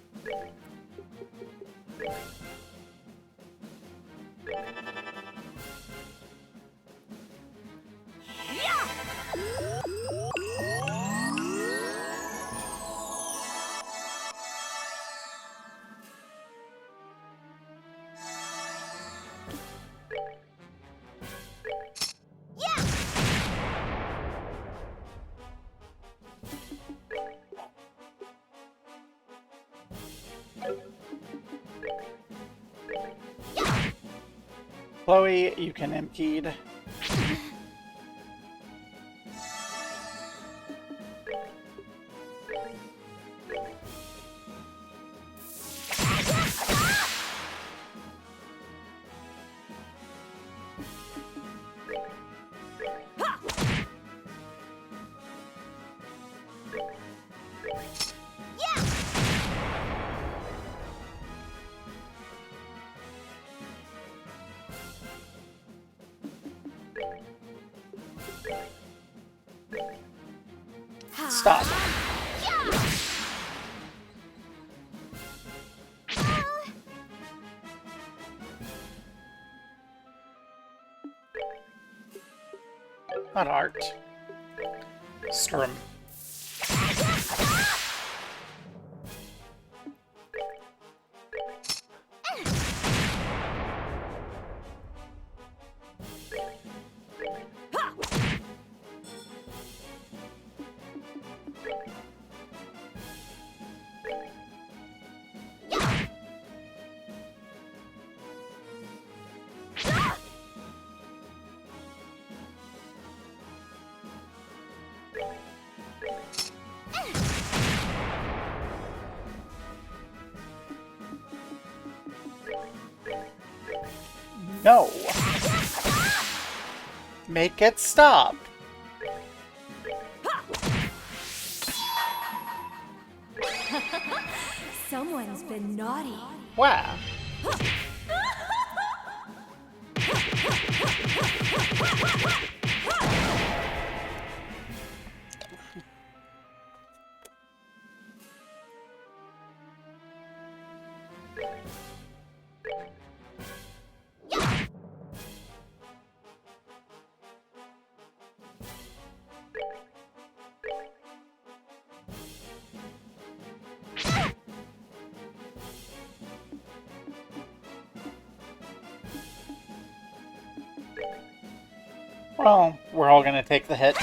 Chloe, you can impede. Stop. Not art. Sturm. No. Make it stop. Someone's been naughty. Wow. Well, we're all gonna take the hit.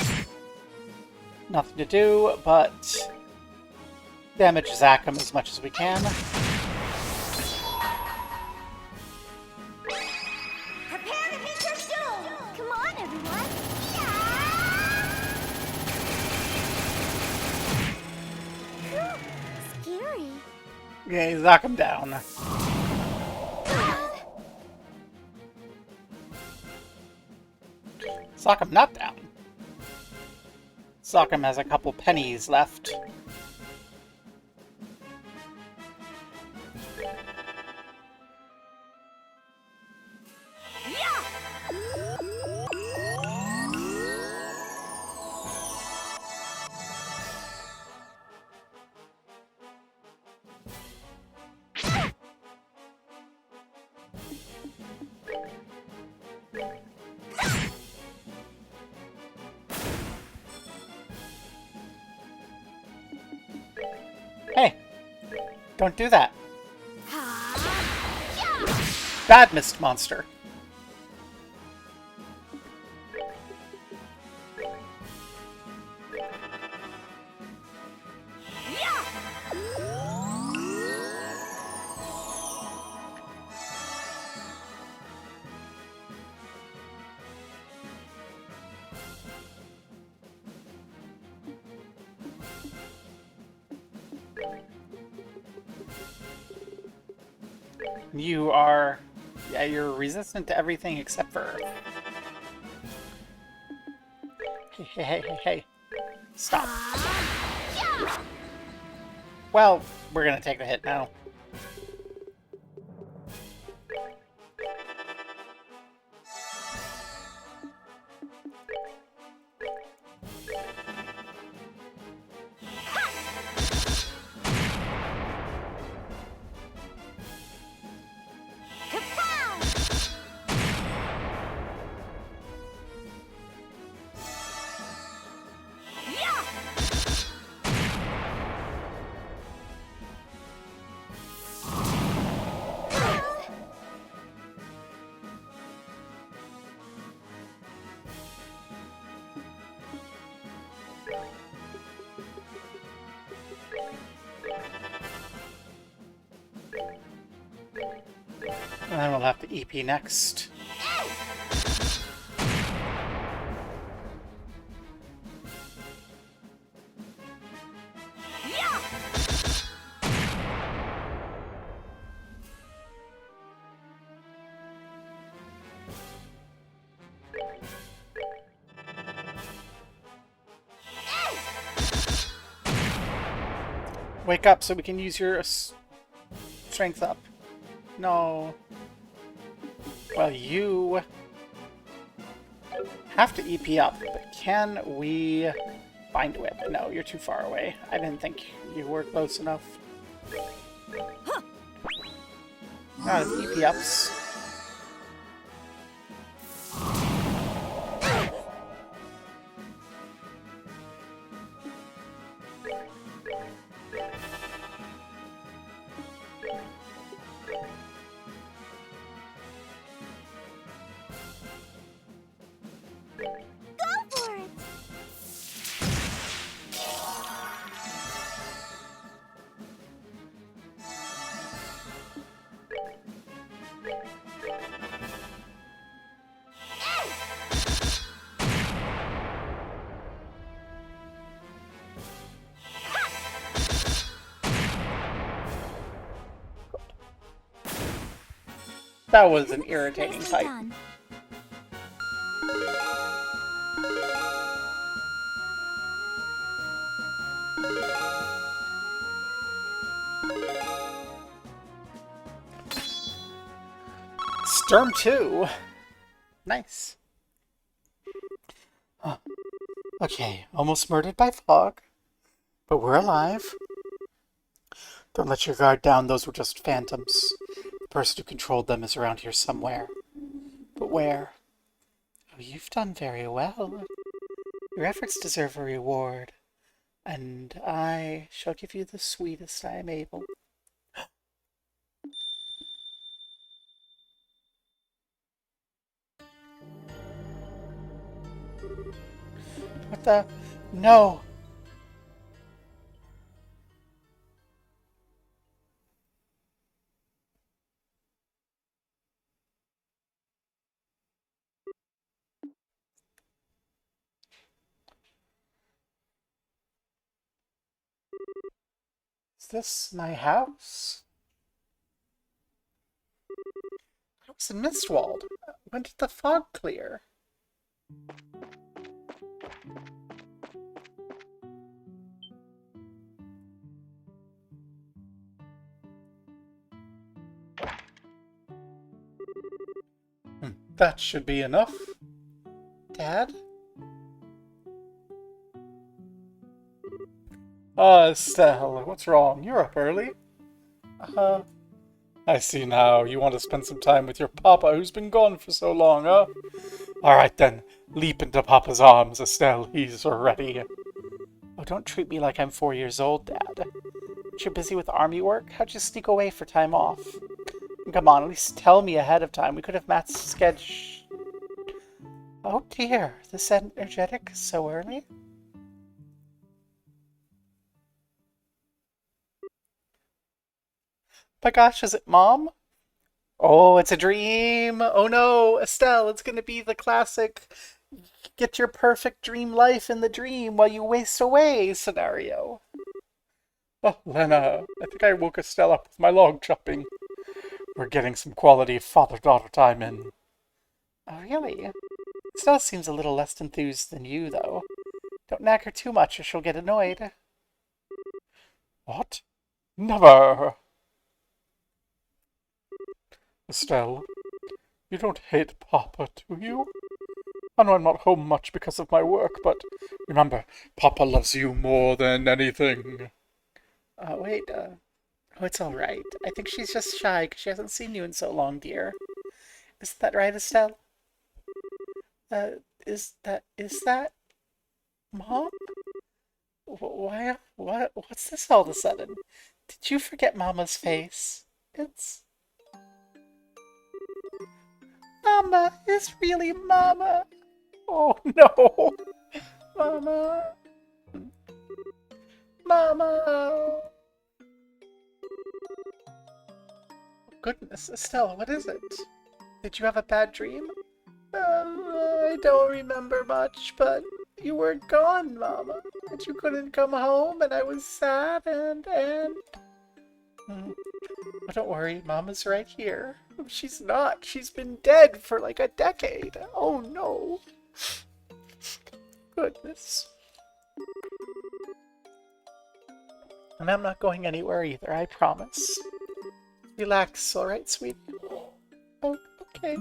Nothing to do, but damage Zack him as much as we can. Prepare to meet your doom! Come on, everyone! Yeah! Scary. Okay, knock him down. Sock'em not down. Sock'em has a couple pennies left. Hey, don't do that. Bad mist monster. You are... yeah, you're resistant to everything except for Earth. Hey. Stop. Well, we're gonna take the hit now. And then we'll have to EP next. Wake up so we can use your strength up. No. Well, you have to EP up, but can we bind whip? No, you're too far away. I didn't think you were close enough. Not EP ups. That was an irritating Nicely fight. done. Storm 2. Nice. Huh. Okay, almost murdered by fog. But we're alive. Don't let your guard down, those were just phantoms. The person who controlled them is around here somewhere. But where? Oh, you've done very well. Your efforts deserve a reward. And I shall give you the sweetest I am able. What the? No! Is this my house? I was in Mistwald. When did the fog clear? That should be enough. Dad? Estelle, what's wrong? You're up early. I see now. You want to spend some time with your papa who's been gone for so long, huh? Alright then, leap into papa's arms, Estelle. He's ready. Oh, don't treat me like I'm 4 years old, Dad. Aren't you busy with army work? How'd you sneak away for time off? Come on, at least tell me ahead of time. We could have matched sketch. Oh dear, this energetic so early? My gosh, is it Mom? Oh, it's a dream! Oh no, Estelle, it's gonna be the classic get your perfect dream life in the dream while you waste away scenario. Oh, Lena, I think I woke Estelle up with my log chopping. We're getting some quality father-daughter time in. Oh, really? Estelle seems a little less enthused than you, though. Don't nag her too much or she'll get annoyed. What? Never! Estelle, you don't hate Papa, do you? I know I'm not home much because of my work, but remember, Papa loves you more than anything. Wait, oh, it's all right. I think she's just shy because she hasn't seen you in so long, dear. Isn't that right, Estelle? Is that Mom? What's this all of a sudden? Did you forget Mama's face? It's... Mama is really Mama. Oh no. Mama. Mama. goodness, Estelle, what is it? Did you have a bad dream? I don't remember much, but you were gone, Mama. And you couldn't come home, and I was sad, and... But don't worry, Mama's right here. She's not. She's been dead for like a decade. Oh, no. Goodness. And I'm not going anywhere either, I promise. Relax, alright, sweetie? Oh, okay.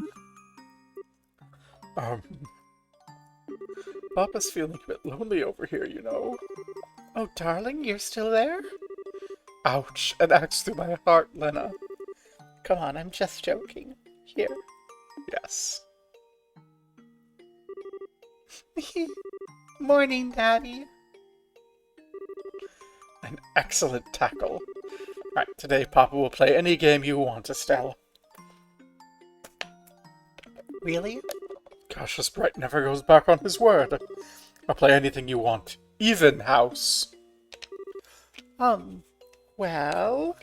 Papa's feeling a bit lonely over here, you know. Oh, darling, you're still there? Ouch, an axe through my heart, Lena. Come on, I'm just joking. Here. Yes. Morning, Daddy. An excellent tackle. Right, today Papa will play any game you want, Estelle. Really? Gosh, this Bright never goes back on his word. I'll play anything you want. Even house. Well...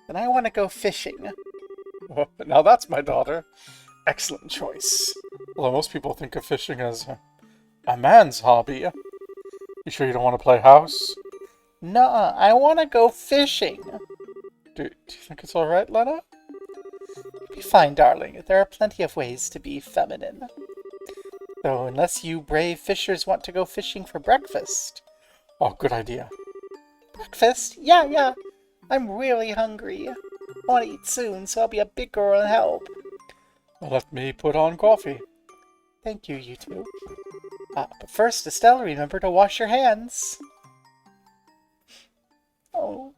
Then I want to go fishing. Well, now that's my daughter. Excellent choice. Although most people think of fishing as a man's hobby. You sure you don't want to play house? Nuh-uh, I want to go fishing. Do you think it's alright, Lena? You'll be fine, darling. There are plenty of ways to be feminine. Though, unless you brave fishers want to go fishing for breakfast. Oh, good idea. Breakfast? Yeah. I'm really hungry. I want to eat soon, so I'll be a big girl and help. Well, let me put on coffee. Thank you, you two. But first, Estelle, remember to wash your hands. Oh.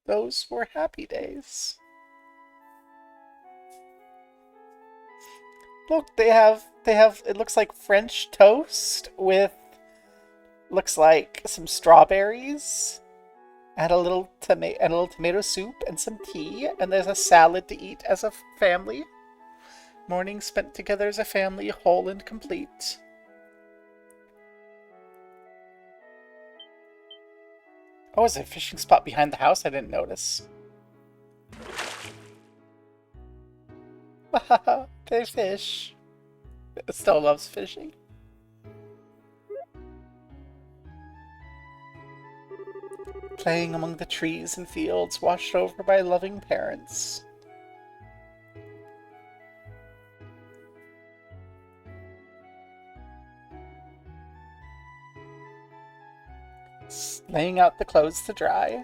Those were happy days. Look, they have, it looks like French toast with, looks like some strawberries. And a little tomato soup and some tea, and there's a salad to eat as a family. Morning spent together as a family, whole and complete. Oh, is there a fishing spot behind the house? I didn't notice. They fish. Still loves fishing. Playing among the trees and fields, watched over by loving parents. Laying out the clothes to dry.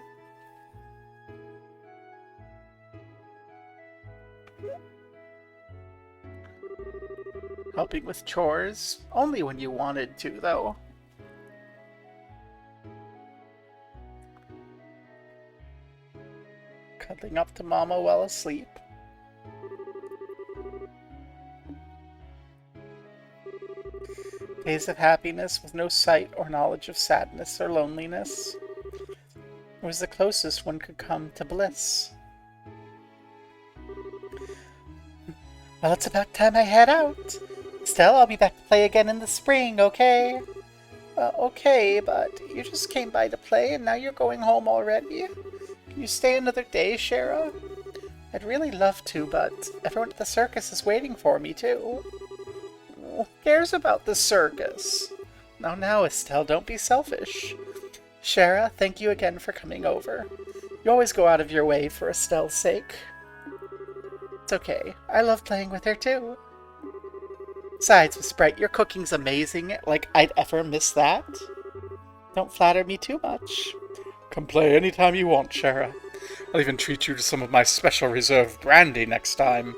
Helping with chores, only when you wanted to, though. Cuddling up to Mama while asleep. Days of happiness with no sight or knowledge of sadness or loneliness. It was the closest one could come to bliss. Well, it's about time I head out. Estelle, I'll be back to play again in the spring, okay? Okay, but you just came by to play and now you're going home already? Can you stay another day, Shara? I'd really love to, but everyone at the circus is waiting for me, too. Who cares about the circus? Now, Estelle, don't be selfish. Shara, thank you again for coming over. You always go out of your way for Estelle's sake. It's okay. I love playing with her, too. Besides, Miss Bright, your cooking's amazing. Like, I'd ever miss that. Don't flatter me too much. Come play anytime you want, Shara. I'll even treat you to some of my special reserve brandy next time.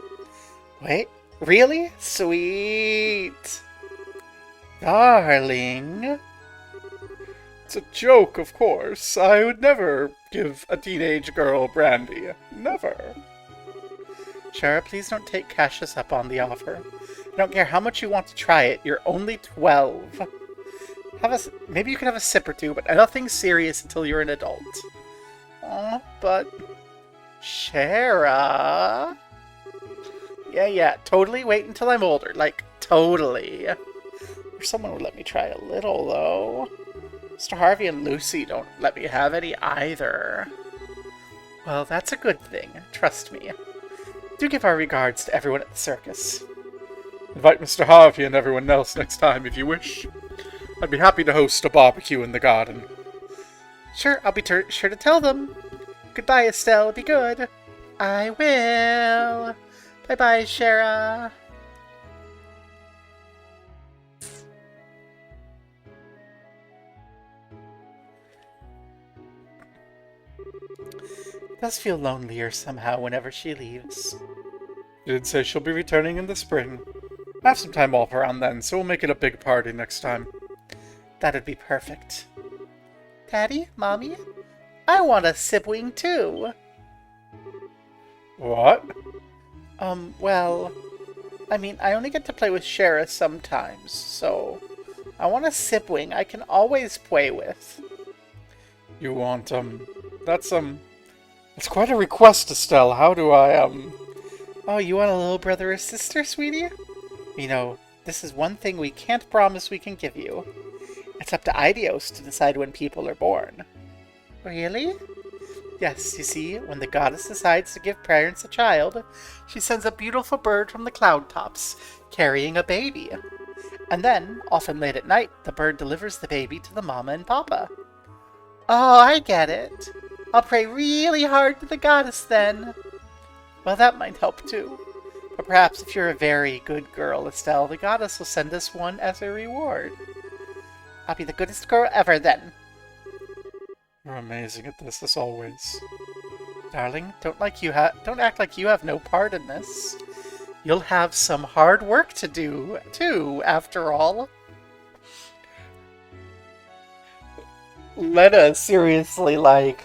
Wait, really? Sweet. Darling. It's a joke, of course. I would never give a teenage girl brandy. Never. Shara, please don't take Cassius up on the offer. I don't care how much you want to try it. You're only 12. Maybe you can have a sip or two, but nothing serious until you're an adult. But... Shara... Yeah, totally wait until I'm older. Like, totally. Or someone would let me try a little, though. Mr. Harvey and Lucy don't let me have any either. Well, that's a good thing, trust me. Do give our regards to everyone at the circus. Invite Mr. Harvey and everyone else next time if you wish. I'd be happy to host a barbecue in the garden. Sure, I'll be sure to tell them. Goodbye, Estelle. Be good. I will. Bye-bye, Shara. It does feel lonelier somehow whenever she leaves. You did say she'll be returning in the spring. I have some time off around then, so we'll make it a big party next time. That'd be perfect. Daddy? Mommy? I want a sibling too. What? Well, I mean, I only get to play with Shara sometimes, so I want a sibling I can always play with. You want, that's quite a request, Estelle. How do I, Oh, you want a little brother or sister, sweetie? You know, this is one thing we can't promise we can give you. It's up to Aidios to decide when people are born. Really? Yes, you see, when the goddess decides to give parents a child, she sends a beautiful bird from the cloud tops, carrying a baby. And then, often late at night, the bird delivers the baby to the mama and papa. Oh, I get it. I'll pray really hard to the goddess then. Well, that might help too. But perhaps if you're a very good girl, Estelle, the goddess will send us one as a reward. I'll be the goodest girl ever then. You're amazing at this, as always. Darling, don't act like you have no part in this. You'll have some hard work to do, too, after all. Lena seriously like,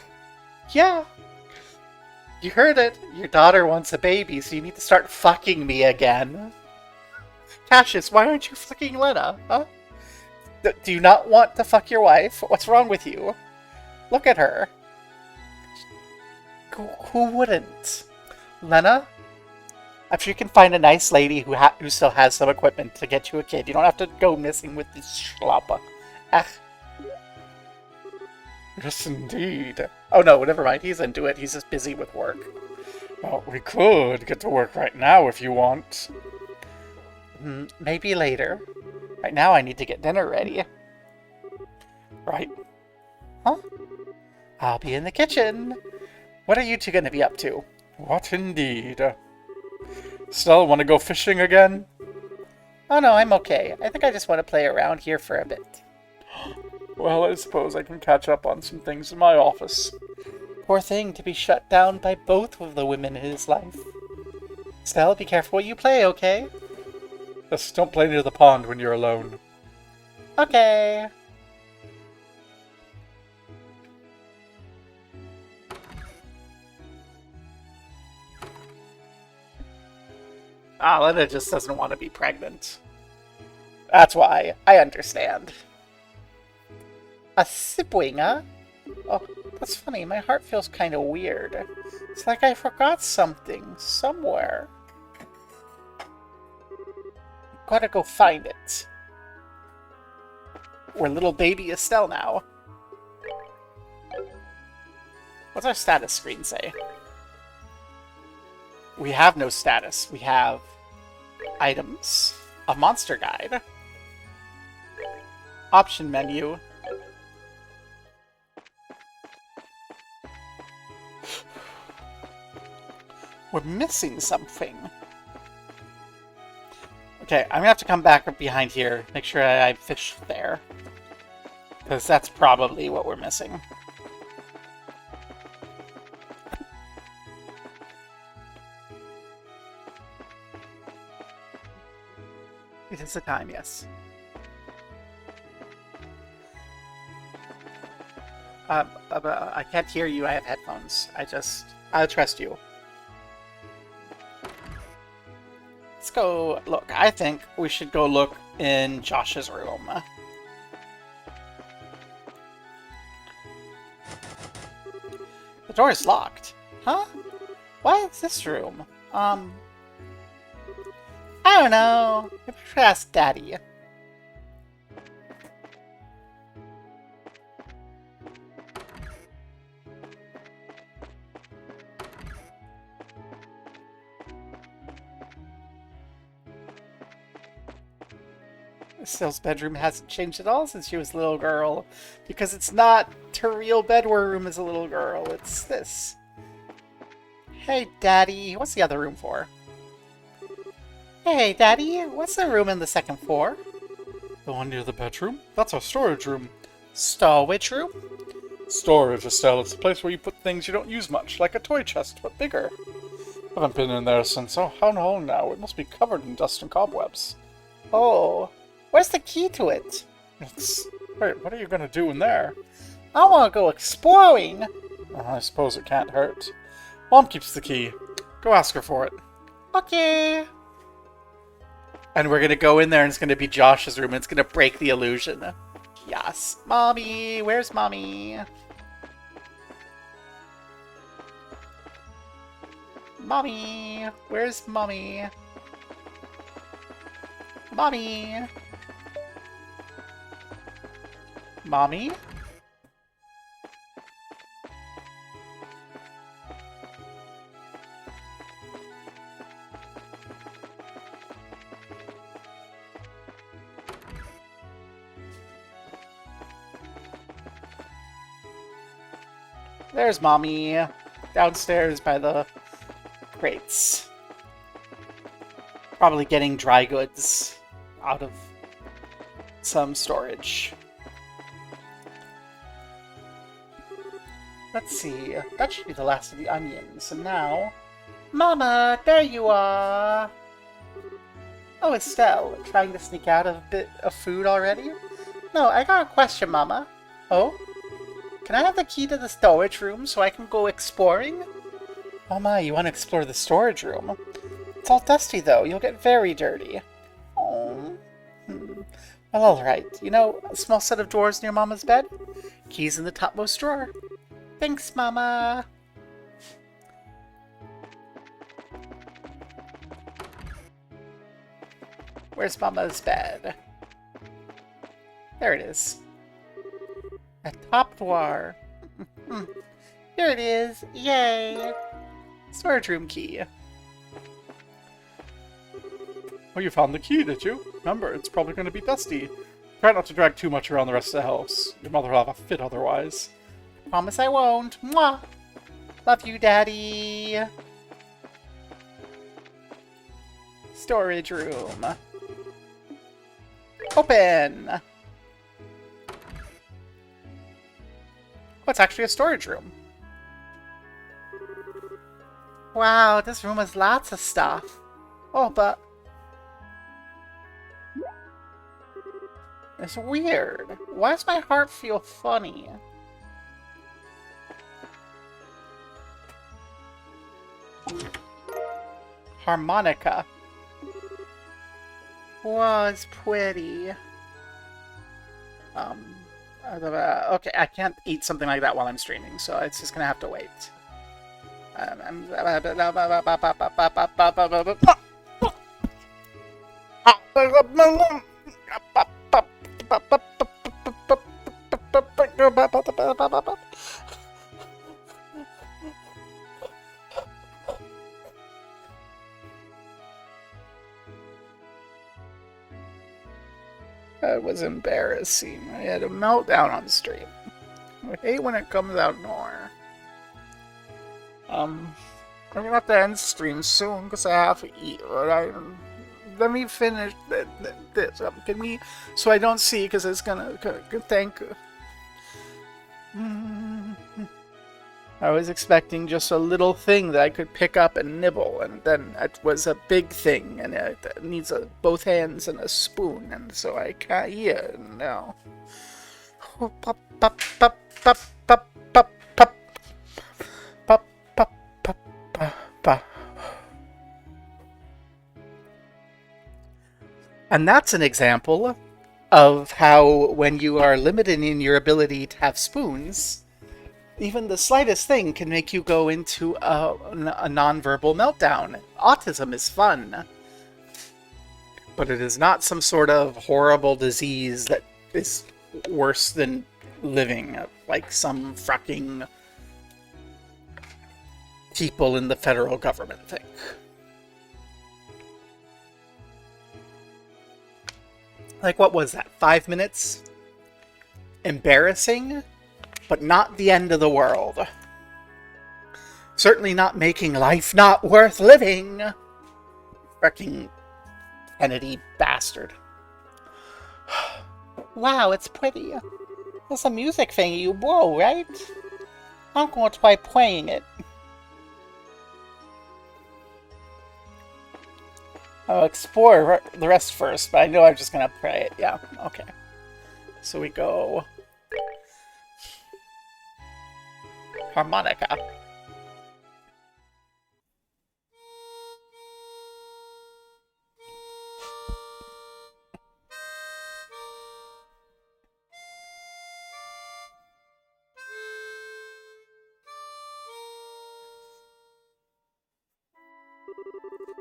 yeah, you heard it. Your daughter wants a baby, so you need to start fucking me again. Cassius, why aren't you fucking Lena, huh? Do you not want to fuck your wife? What's wrong with you? Look at her. Who wouldn't? Lena? I'm sure you can find a nice lady who still has some equipment to get you a kid. You don't have to go missing with this schlappa. Ach. Yes, indeed. Oh no, never mind. He's into it. He's just busy with work. Well, we could get to work right now if you want. Maybe later. Right now I need to get dinner ready. Right. Huh? I'll be in the kitchen. What are you two going to be up to? What indeed? Stella, want to go fishing again? Oh no, I'm okay. I think I just want to play around here for a bit. Well, I suppose I can catch up on some things in my office. Poor thing to be shut down by both of the women in his life. Stella, be careful what you play, okay? Just don't play near the pond when you're alone. Okay. Lena just doesn't want to be pregnant. That's why. I understand. A sibling, huh? Oh, that's funny. My heart feels kind of weird. It's like I forgot something somewhere. Gotta go find it. We're little baby Estelle now. What's our status screen say? We have no status. We have items, a monster guide, option menu, we're missing something. Okay, I'm gonna have to come back behind here, make sure I fish there, because that's probably what we're missing. It is the time, yes. I can't hear you, I have headphones. I'll trust you. Let's go look. I think we should go look in Josh's room. The door is locked. Huh? Why is this room? I don't know. Maybe I should ask Daddy. Estelle bedroom hasn't changed at all since she was a little girl. Because it's not her real bedroom as a little girl. It's this. Hey, Daddy. What's the other room for? Hey, Daddy. What's the room in the second floor? The one near the bedroom? That's our storage room. Storage room? Storage, Estelle. It's a place where you put things you don't use much, like a toy chest, but bigger. I haven't been in there since, oh, how long now? It must be covered in dust and cobwebs. Oh, where's the key to it? Wait, what are you gonna do in there? I want to go exploring. I suppose it can't hurt. Mom keeps the key. Go ask her for it. Okay. And we're gonna go in there and it's gonna be Josh's room and it's gonna break the illusion. Yes. Mommy, where's Mommy? Mommy, where's Mommy? Mommy? Mommy? There's Mommy, downstairs by the crates. Probably getting dry goods out of some storage. Let's see, that should be the last of the onions. And now... Mama, there you are! Oh, Estelle, trying to sneak out a bit of food already? No, I got a question, Mama. Oh? Can I have the key to the storage room so I can go exploring? Mama, you want to explore the storage room? It's all dusty, though. You'll get very dirty. Oh. Well, alright. You know, a small set of drawers near Mama's bed? Keys in the topmost drawer. Thanks, Mama. Where's Mama's bed? There it is. A top drawer. Here it is. Yay! Storage room key. Well, you found the key, did you? Remember, it's probably going to be dusty. Try not to drag too much around the rest of the house. Your mother will have a fit otherwise. Promise I won't. Mwah! Love you, Daddy. Storage room. Open! Oh, it's actually a storage room. Wow, this room has lots of stuff. Oh, but... it's weird. Why does my heart feel funny? Harmonica. Wow, it's pretty. Okay, I can't eat something like that while I'm streaming, so it's just gonna have to wait. That was embarrassing. I had a meltdown on stream. I hate when it comes out more. I'm gonna have to end stream soon because I have to eat. But let me finish this. Can we? So I don't see because it's gonna thank. I was expecting just a little thing that I could pick up and nibble, and then it was a big thing, and it needs both hands and a spoon, and so I can't eat it now. Pop, pop, pop, pop, pop, pop, pop, pop, pop, pop, pop. And that's an example of how, when you are limited in your ability to have spoons, even the slightest thing can make you go into a nonverbal meltdown. Autism is fun, but it is not some sort of horrible disease that is worse than living, like some fucking people in the federal government think. Like, what was that? 5 minutes? Embarrassing, but not the end of the world. Certainly not making life not worth living. Freaking Kennedy bastard. Wow, it's pretty. It's a music thingy you blow, right? I'm going to try playing it. I'll explore the rest first, but I know I'm just going to play it. Yeah, okay. So we go... harmonica.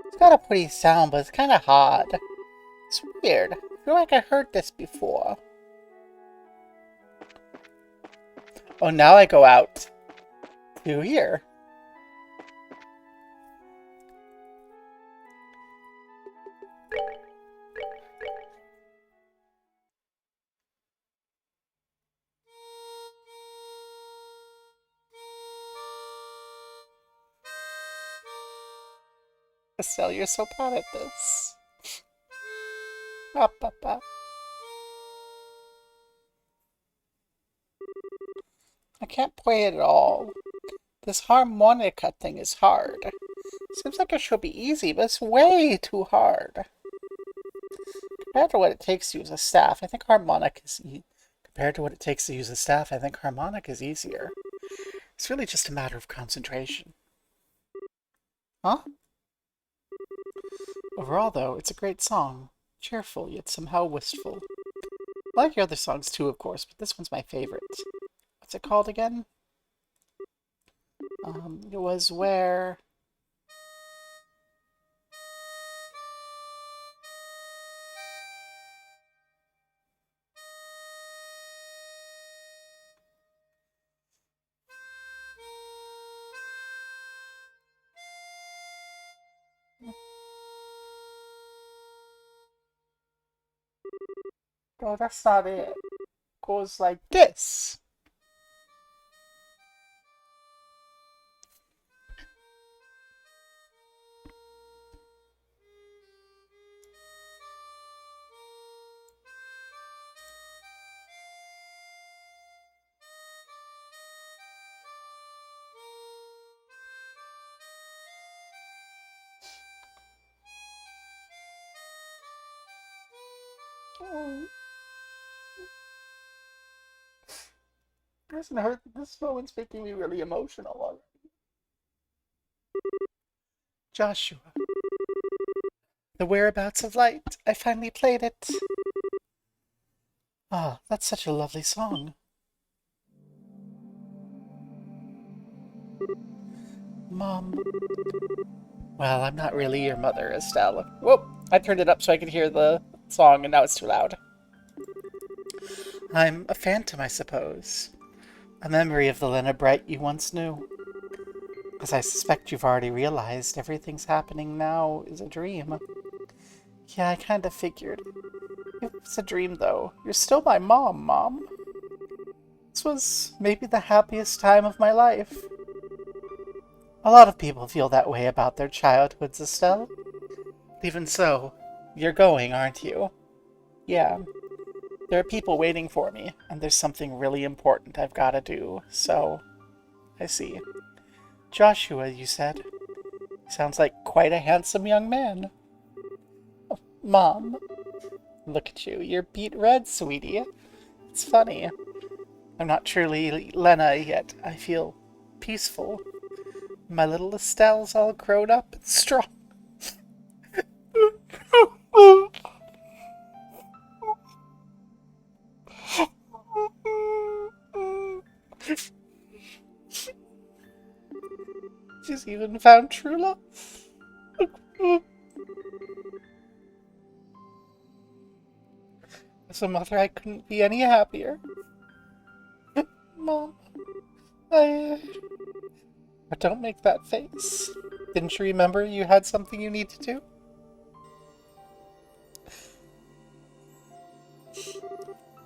It's got a pretty sound, but it's kind of hard. It's weird. I feel like I heard this before. Oh, now I go out to here. Estelle, you're so proud at this. Up, up, up. I can't play it at all. This harmonica thing is hard. Seems like it should be easy, but it's way too hard. Compared to what it takes to use a staff, I think harmonic is compared to what it takes to use a staff, I think harmonic is easier. It's really just a matter of concentration. Huh? Overall, though, it's a great song. Cheerful, yet somehow wistful. I like your other songs too, of course, but this one's my favorite. What's it called again? It was where... Oh, that's not it. It goes like this. Oh. This moment's making me really emotional already. Joshua. The Whereabouts of Light. I finally played it. Ah, that's such a lovely song. Mom. Well, I'm not really your mother, Estelle. Whoop! I turned it up so I could hear the song, and now it's too loud. I'm a phantom, I suppose. A memory of the Lena Bright you once knew. As I suspect you've already realized, everything's happening now is a dream. Yeah, I kind of figured. It was a dream, though. You're still my mom, Mom. This was maybe the happiest time of my life. A lot of people feel that way about their childhoods, Estelle. Even so, you're going, aren't you? Yeah. There are people waiting for me, and there's something really important I've got to do, so... I see. Joshua, you said. Sounds like quite a handsome young man. Oh, Mom. Look at you. You're beet red, sweetie. It's funny. I'm not truly Lena yet. I feel peaceful. My little Estelle's all grown up and strong. She's even found true love. As a mother, I couldn't be any happier. Mom, But don't make that face. Didn't you remember you had something you need to do?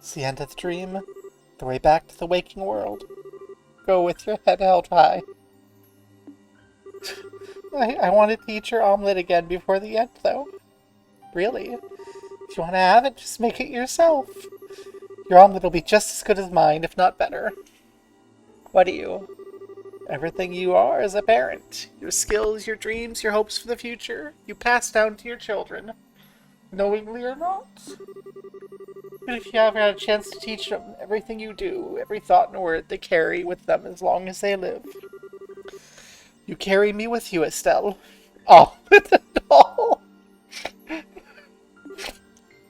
It's the end of the dream. The way back to the waking world. Go with your head held high. I want to eat your omelet again before the end, though. Really. If you want to have it, just make it yourself. Your omelet will be just as good as mine, if not better. What are you? Everything you are as a parent. Your skills, your dreams, your hopes for the future. You pass down to your children. Knowingly or not. But if you ever had a chance to teach them everything you do, every thought and word they carry with them as long as they live. You carry me with you, Estelle. Oh, with a doll.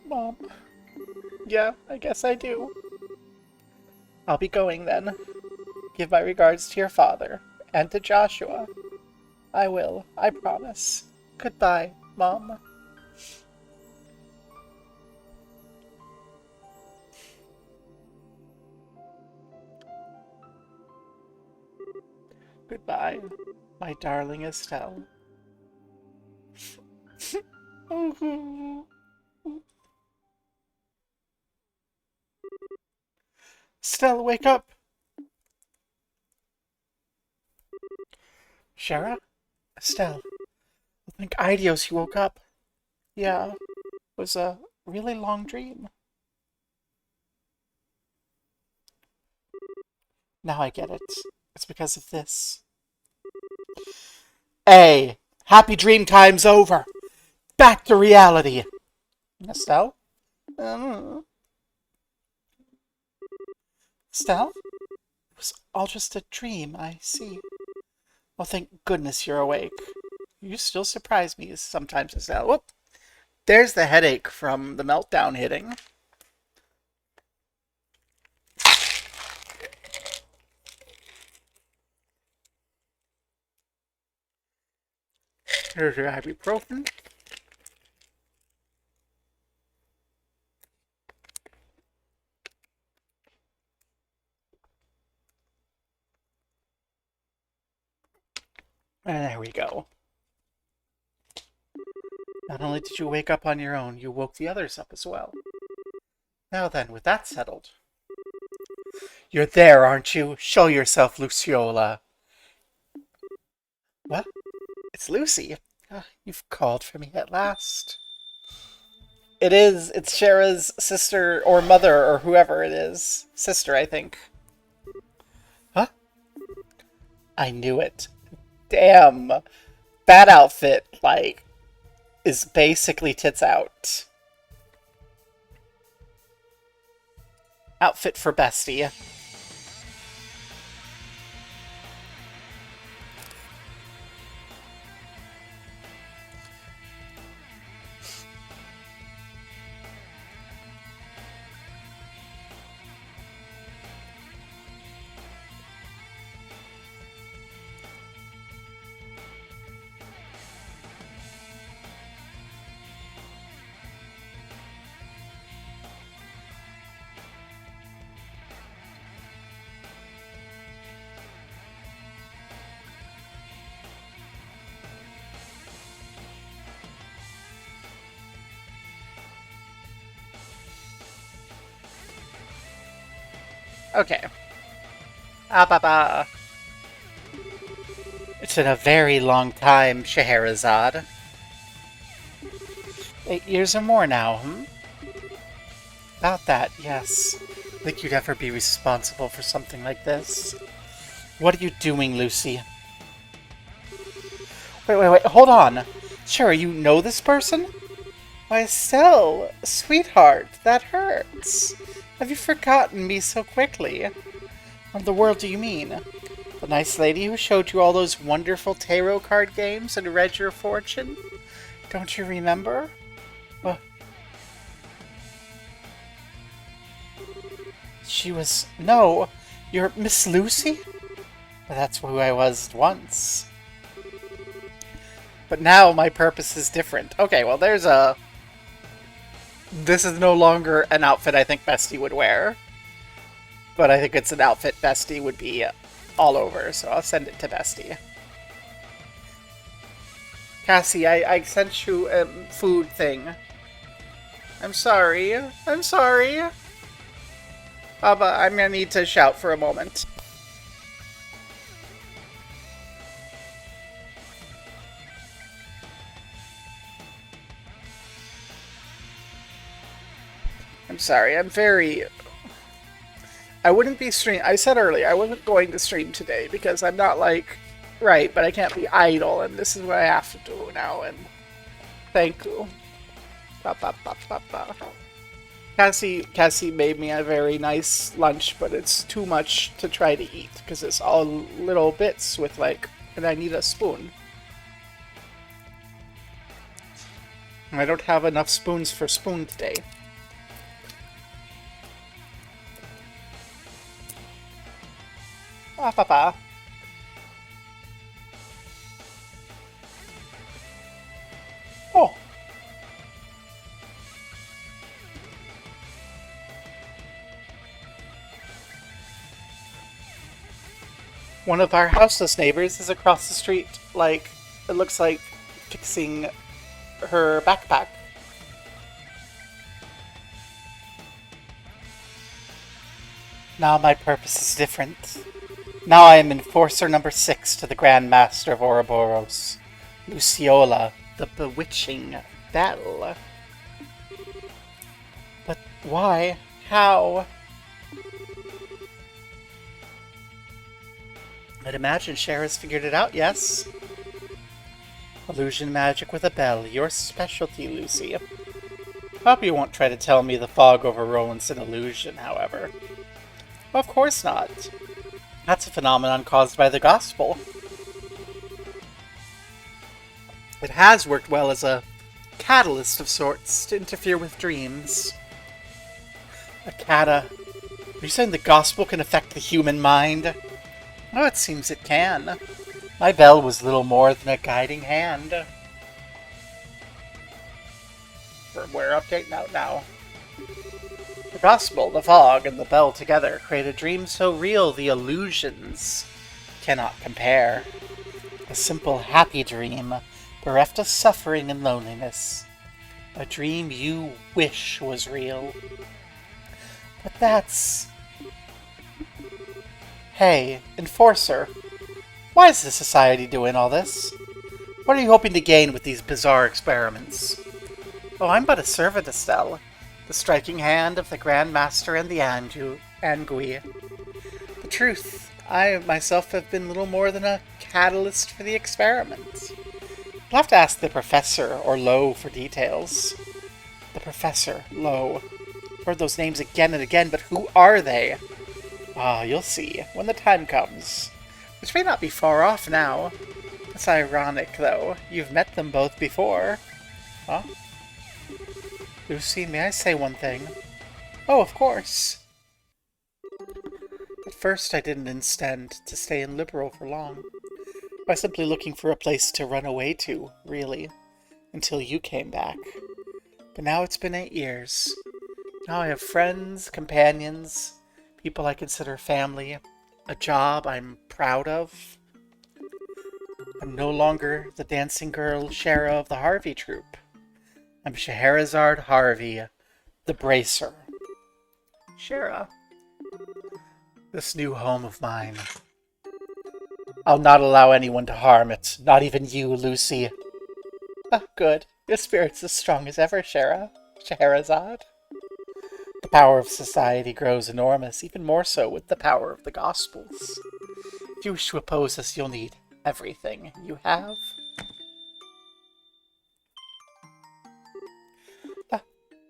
Mom. Yeah, I guess I do. I'll be going then. Give my regards to your father, and to Joshua. I will, I promise. Goodbye, Mom. Goodbye, my darling Estelle. Estelle, wake up! Shara? Estelle. I think Idios, you woke up. Yeah, it was a really long dream. Now I get it. It's because of this. Hey! Happy dream time's over! Back to reality! Estelle? Estelle? It was all just a dream, I see. Well, thank goodness you're awake. You still surprise me sometimes, Estelle. Whoop! There's the headache from the meltdown hitting. Here's your ibuprofen. And there we go. Not only did you wake up on your own, you woke the others up as well. Now then, with that settled. You're there, aren't you? Show yourself, Luciola. What? It's Lucy. You've called for me at last. It is. It's Shara's sister or mother or whoever it is. Sister, I think. Huh? I knew it. Damn. That outfit, like, is basically tits out. Outfit for bestie. Okay. Ba. It's been a very long time, Scheherazade. 8 years or more now, About that, yes. Think you'd ever be responsible for something like this? What are you doing, Lucy? Wait, hold on. Sure, you know this person? Why, Estelle, sweetheart, that hurts. Have you forgotten me so quickly? What in the world do you mean? The nice lady who showed you all those wonderful tarot card games and read your fortune? Don't you remember? Well, she was... No, you're Miss Lucy? Well, that's who I was once. But now my purpose is different. Okay, well, there's a... This is no longer an outfit I think Bestie would wear. But I think it's an outfit Bestie would be all over, so I'll send it to Bestie. Cassie, I sent you a food thing. I'm sorry. I'm sorry. I'm gonna need to shout for a moment. I'm sorry, I wouldn't be I said earlier, I wasn't going to stream today because I'm not like, right, but I can't be idle, and this is what I have to do now, and thank you. Ba, ba, ba, ba, ba. Cassie made me a very nice lunch, but it's too much to try to eat because it's all little bits with like, and I need a spoon. And I don't have enough spoons for spoon today. Ah, papa. Oh. One of our houseless neighbors is across the street, like, it looks like fixing her backpack. Now my purpose is different. Now I am Enforcer number 6 to the Grand Master of Ouroboros, Luciola, the Bewitching Belle. But why? How? I'd imagine Shara's figured it out, yes? Illusion magic with a bell, your specialty, Lucy. Hope you won't try to tell me the fog over Roland's an illusion, however. Of course not. That's a phenomenon caused by the gospel. It has worked well as a catalyst of sorts to interfere with dreams. Are you saying the gospel can affect the human mind? Oh, it seems it can. My bell was little more than a guiding hand. Firmware update now. The gospel, the fog, and the bell together create a dream so real the illusions cannot compare. A simple, happy dream, bereft of suffering and loneliness. A dream you wish was real. But that's... Hey, Enforcer, why is the Society doing all this? What are you hoping to gain with these bizarre experiments? Oh, I'm but a servant, Estelle. The striking hand of the Grand Master and the Angui. The truth, I myself have been little more than a catalyst for the experiment. You'll have to ask the Professor or Lowe for details. The Professor, Lowe. I've heard those names again and again, but who are they? Ah, you'll see, when the time comes. Which may not be far off now. It's ironic, though. You've met them both before. Huh? Lucy, may I say one thing? Oh, of course. At first I didn't intend to stay in Liberal for long. I was simply looking for a place to run away to, really. Until you came back. But now it's been 8 years. Now I have friends, companions, people I consider family, a job I'm proud of. I'm no longer the dancing girl Shara of the Harvey troupe. I'm Scheherazade Harvey, the Bracer. Shara, this new home of mine. I'll not allow anyone to harm it, not even you, Lucy. Oh, good. Your spirit's as strong as ever, Scheherazade. The power of society grows enormous, even more so with the power of the Gospels. If you wish to oppose us, you'll need everything you have.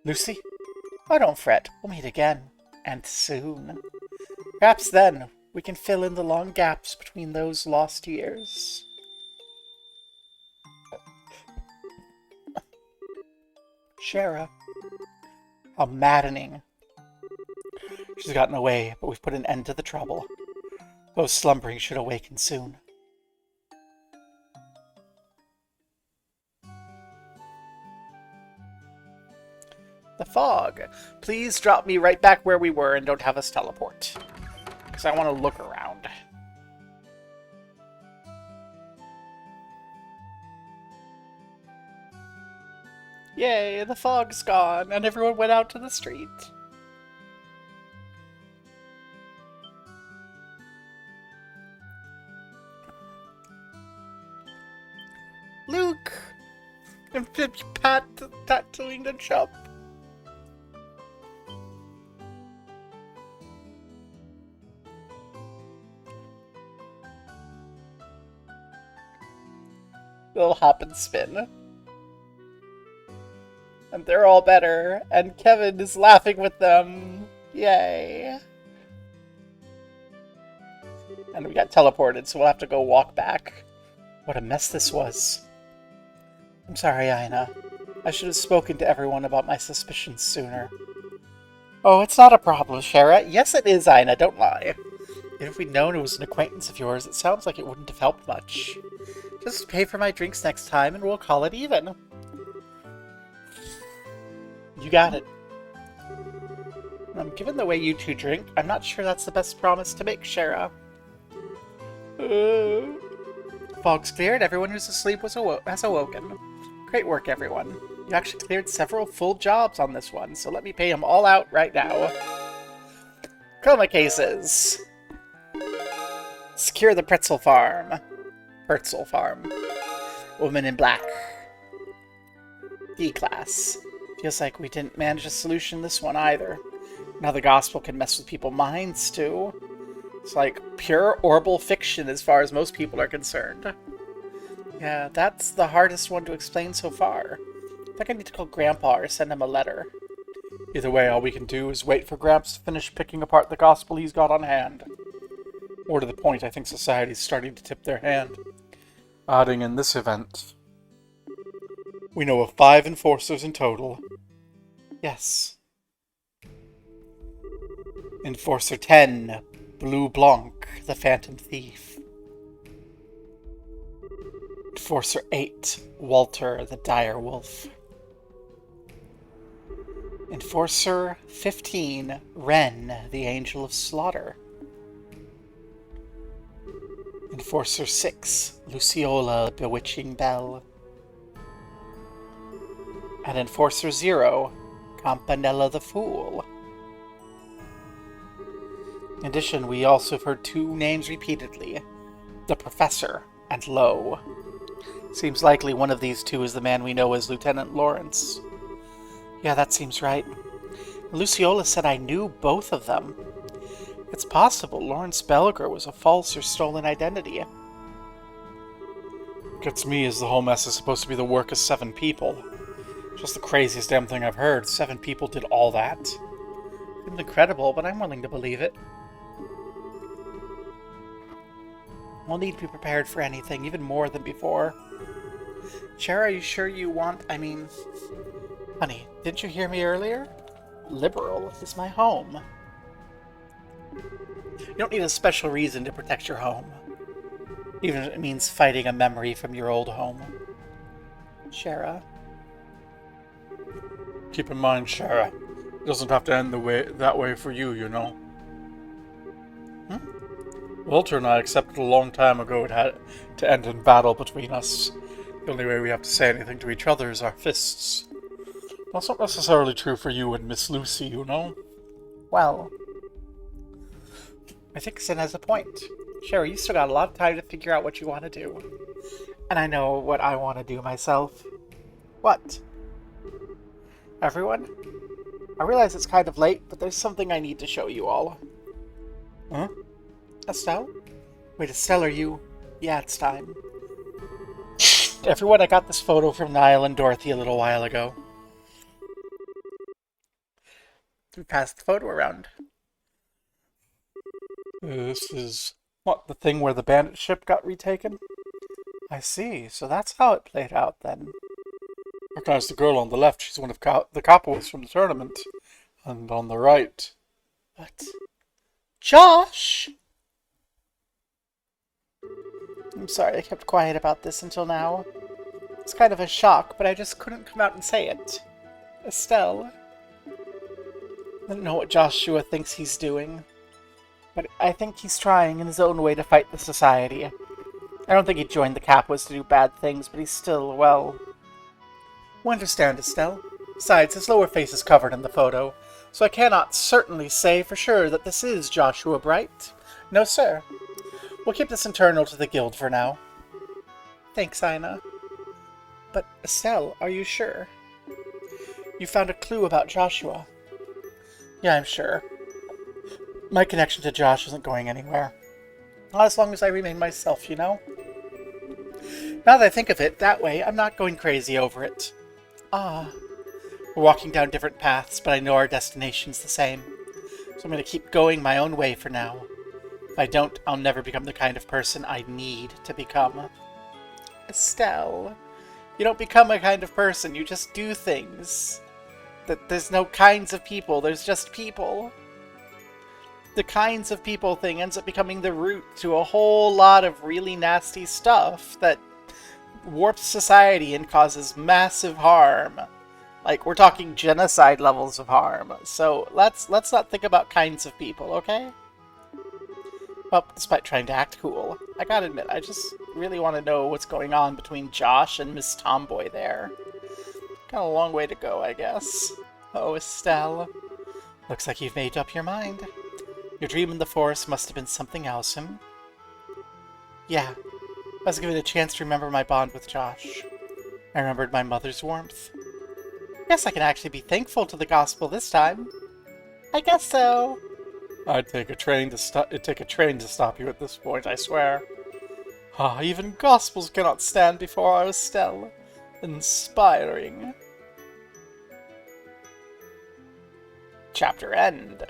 Lucy? Oh, don't fret. We'll meet again. And soon. Perhaps then we can fill in the long gaps between those lost years. Shara. How maddening. She's gotten away, but we've put an end to the trouble. Those slumbering should awaken soon. The fog. Please drop me right back where we were and don't have us teleport. Because I want to look around. Yay, the fog's gone, and everyone went out to the street. And pat tattooing the jump. Little hop and spin. And they're all better, and Kevin is laughing with them. Yay. And we got teleported, so we'll have to go walk back. What a mess this was. I'm sorry, Aina. I should have spoken to everyone about my suspicions sooner. Oh, it's not a problem, Shara. Yes, it is, Aina, don't lie. If we'd known it was an acquaintance of yours, it sounds like it wouldn't have helped much. Just pay for my drinks next time, and we'll call it even. You got it. Given the way you two drink, I'm not sure that's the best promise to make, Shara. Fog's cleared. Everyone who's asleep has awoken. Great work, everyone. You actually cleared several full jobs on this one, so let me pay them all out right now. Chroma cases. Secure the pretzel farm. Pretzel farm. Woman in black. D-class. Feels like we didn't manage a solution this one either. Now the gospel can mess with people's minds too. It's like pure oral fiction as far as most people are concerned. Yeah, that's the hardest one to explain so far. I think I need to call Grandpa or send him a letter. Either way, all we can do is wait for Gramps to finish picking apart the gospel he's got on hand. More to the point, I think society's starting to tip their hand. Adding in this event, we know of 5 enforcers in total. Yes. Enforcer 10, Blue Blanc, the Phantom Thief. Enforcer 8, Walter, the Dire Wolf. Enforcer 15, Ren, the Angel of Slaughter. Enforcer 6, Luciola, Bewitching Belle. And Enforcer 0, Campanella the Fool. In addition, we also have heard 2 names repeatedly, the Professor and Lowe. Seems likely one of these 2 is the man we know as Lieutenant Lawrence. Yeah, that seems right. Luciola said I knew both of them. It's possible Lawrence Belger was a false or stolen identity. Gets me as the whole mess is supposed to be the work of 7 people. Just the craziest damn thing I've heard. 7 people did all that. It's incredible, but I'm willing to believe it. We'll need to be prepared for anything, even more than before. Shara, are you sure you want... Honey, didn't you hear me earlier? Liberal is my home. You don't need a special reason to protect your home. Even if it means fighting a memory from your old home. Shara. Keep in mind, Shara, it doesn't have to end that way for you, you know. Walter and I accepted a long time ago it had to end in battle between us. The only way we have to say anything to each other is our fists. That's not necessarily true for you and Miss Lucy, you know. Well, I think Sin has a point. Sherry, you still got a lot of time to figure out what you want to do. And I know what I want to do myself. What? Everyone? I realize it's kind of late, but there's something I need to show you all. Huh? Estelle? Wait, Estelle, are you... Yeah, it's time. Everyone, I got this photo from Niall and Dorothy a little while ago. We passed the photo around. This is... What, the thing where the bandit ship got retaken? I see, so that's how it played out then. Recognize the girl on the left, she's one of the Capos from the tournament. And on the right... What? Josh! I'm sorry I kept quiet about this until now. It's kind of a shock, but I just couldn't come out and say it. Estelle. I don't know what Joshua thinks he's doing, but I think he's trying in his own way to fight the society. I don't think he joined the Capos to do bad things, but he's still, well... We understand, Estelle. Besides, his lower face is covered in the photo, so I cannot certainly say for sure that this is Joshua Bright. No, sir. We'll keep this internal to the guild for now. Thanks, Aina. but Estelle, are you sure? You found a clue about Joshua. Yeah, I'm sure. My connection to Josh isn't going anywhere. Not as long as I remain myself, you know? Now that I think of it that way, I'm not going crazy over it. Ah. We're walking down different paths, but I know our destination's the same. So I'm going to keep going my own way for now. If I don't, I'll never become the kind of person I need to become. Estelle, you don't become a kind of person, you just do things. There's no kinds of people, there's just people. The kinds of people thing ends up becoming the root to a whole lot of really nasty stuff that warps society and causes massive harm. Like, we're talking genocide levels of harm. So let's not think about kinds of people, okay? Well, despite trying to act cool, I gotta admit, I just really want to know what's going on between Josh and Miss Tomboy there. Got a long way to go, I guess. Oh, Estelle. Looks like you've made up your mind. Your dream in the forest must have been something else, Yeah. I was given a chance to remember my bond with Josh. I remembered my mother's warmth. Guess I can actually be thankful to the gospel this time. I guess so. I'd take a train to stop you at this point, I swear. Ah, even gospels cannot stand before our Estelle. Inspiring. Chapter end.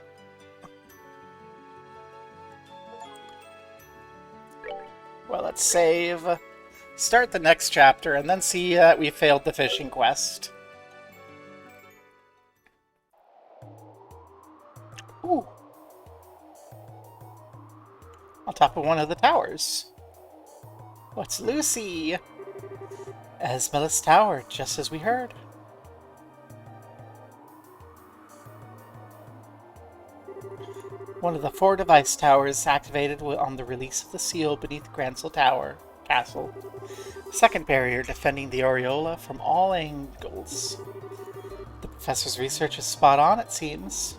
Well, let's save. Start the next chapter, and then see that we failed the fishing quest. Ooh. On top of one of the towers. What's Lucy? Esmelis Tower, just as we heard. One of the 4 device towers activated on the release of the seal beneath Grancel Tower Castle. Second barrier defending the Aureola from all angles. The professor's research is spot on, it seems.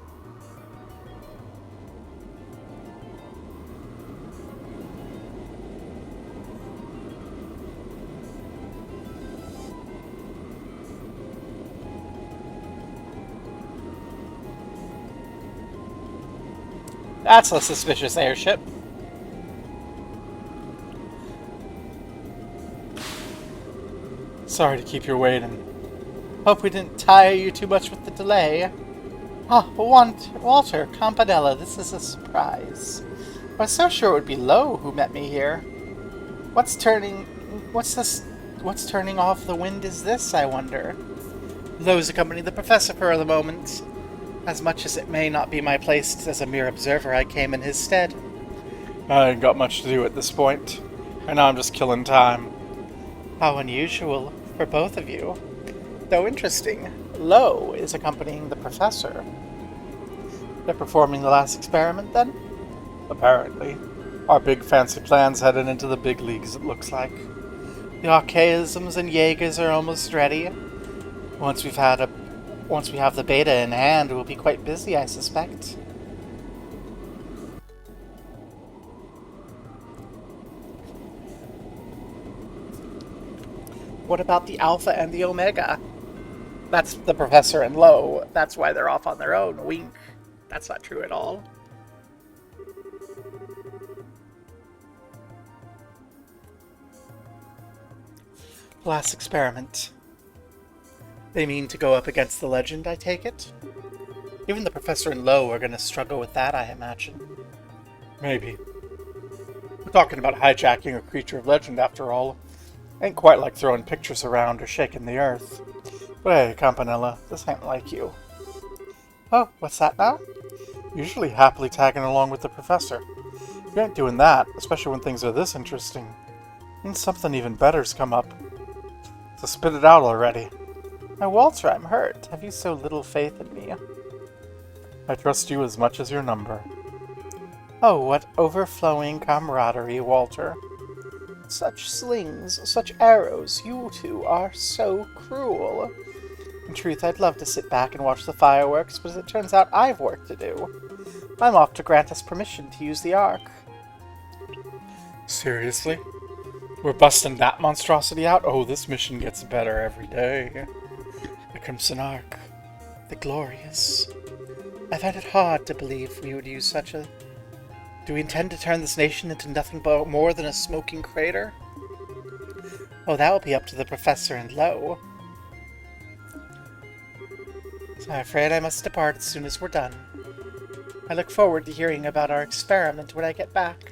That's a suspicious airship. Sorry to keep you waiting. Hope we didn't tire you too much with the delay. Ah, Walter, Campanella, this is a surprise. I was so sure it would be Lo who met me here. What's turning off the wind is this, I wonder? Lo's accompanying the professor for the moment. As much as it may not be my place as a mere observer, I came in his stead. I ain't got much to do at this point. Right now I'm just killing time. How unusual for both of you. Though interesting, Lo is accompanying the professor. They're performing the last experiment, then? Apparently. Our big fancy plan's headed into the big leagues, it looks like. The archaisms and Jaegers are almost ready. Once we have the beta in hand, we'll be quite busy, I suspect. What about the Alpha and the Omega? That's the Professor and Lo. That's why they're off on their own. Wink. That's not true at all. Last experiment. They mean to go up against the legend, I take it? Even the Professor and Lo are going to struggle with that, I imagine. Maybe. We're talking about hijacking a creature of legend, after all. Ain't quite like throwing pictures around or shaking the earth. But hey, Campanella, this ain't like you. Oh, what's that now? Usually happily tagging along with the professor. You ain't doing that, especially when things are this interesting. Means something even better's come up. So spit it out already. Now, Walter, I'm hurt. Have you so little faith in me? I trust you as much as your number. Oh, what overflowing camaraderie, Walter. Such slings, such arrows, you two are so cruel. In truth, I'd love to sit back and watch the fireworks, but as it turns out, I've work to do. I'm off to grant us permission to use the Ark. Seriously? We're busting that monstrosity out? Oh, this mission gets better every day. The Crimson Ark. The Glorious. I find it hard to believe we would use such a... Do we intend to turn this nation into nothing but more than a smoking crater? Oh, that will be up to the Professor and Lo. So I'm afraid I must depart as soon as we're done. I look forward to hearing about our experiment when I get back.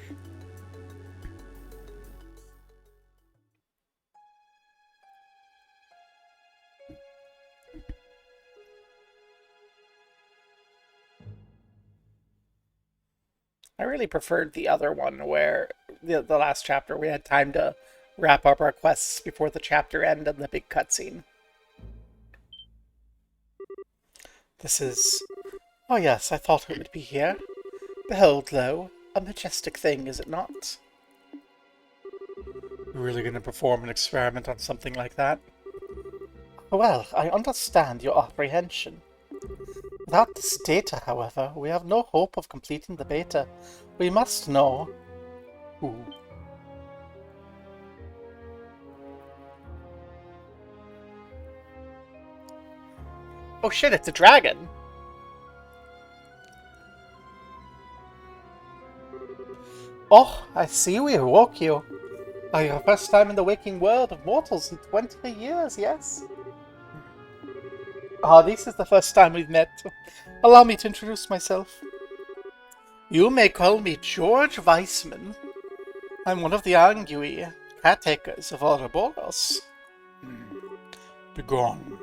I really preferred the other one where the last chapter we had time to wrap up our quests before the chapter end and the big cutscene. This is... Oh yes, I thought it would be here. Behold, Lo, a majestic thing, is it not? You're really going to perform an experiment on something like that? Well, I understand your apprehension. Without this data, however, we have no hope of completing the beta. We must know... Ooh. Oh shit, it's a dragon! Oh, I see we awoke you. Your first time in the waking world of mortals in 20 years, yes? Ah, this is the first time we've met. Allow me to introduce myself. You may call me George Weissman. I'm one of the Angui, caretakers of Ouroboros. Begone.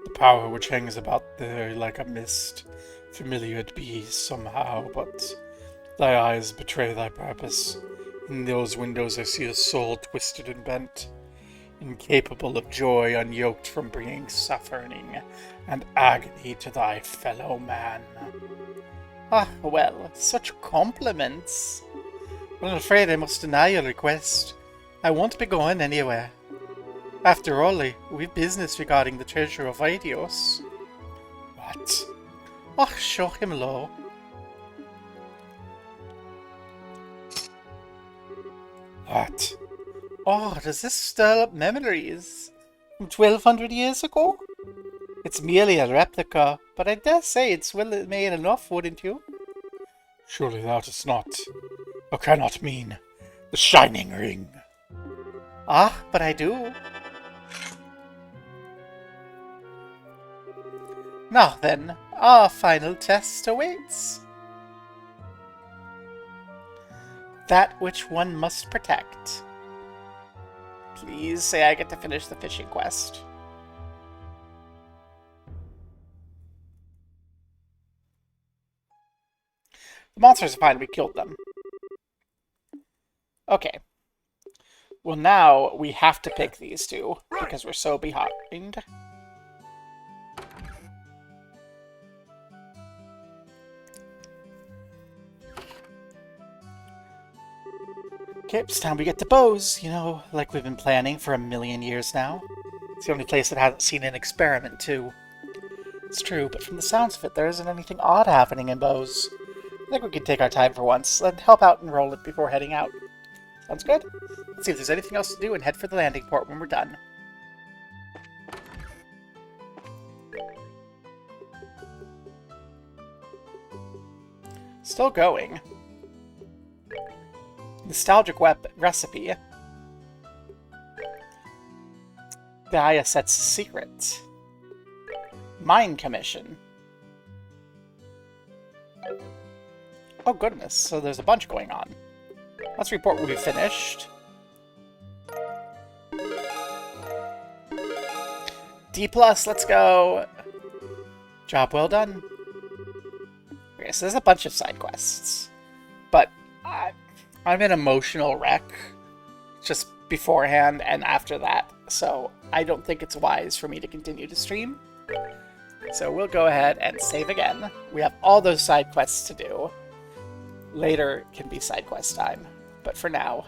The power which hangs about there like a mist. Familiar it be somehow, but thy eyes betray thy purpose. In those windows I see a soul twisted and bent, incapable of joy, unyoked from bringing suffering and agony to thy fellow man. Ah, well, such compliments. Well, I'm afraid I must deny your request. I won't be going anywhere. After all, we've business regarding the treasure of Eidos. What? Oh, show him low. What? Oh, does this stir up memories? From 1200 years ago? It's merely a replica, but I dare say it's well made enough, wouldn't you? Surely thou dost not, or cannot mean, the Shining Ring. Ah, but I do. Now then, our final test awaits. That which one must protect. Please say I get to finish the fishing quest. The monsters are fine, we killed them. Okay. Well, now we have to pick these two, because we're so behind. Okay, it's time we get to Bose, you know, like we've been planning for 1,000,000 years now. It's the only place that hasn't seen an experiment, too. It's true, but from the sounds of it, there isn't anything odd happening in Bose. I think we can take our time for once, and help out and roll it before heading out. Sounds good? Let's see if there's anything else to do and head for the landing port when we're done. Still going. Nostalgic recipe. Gaia sets secret. Mine commission. Oh goodness, so there's a bunch going on. Let's report when we finished. D+, let's go! Job well done. Okay, so there's a bunch of side quests. But I'm an emotional wreck just beforehand and after that, so I don't think it's wise for me to continue to stream. So we'll go ahead and save again. We have all those side quests to do. Later can be side quest time, but for now,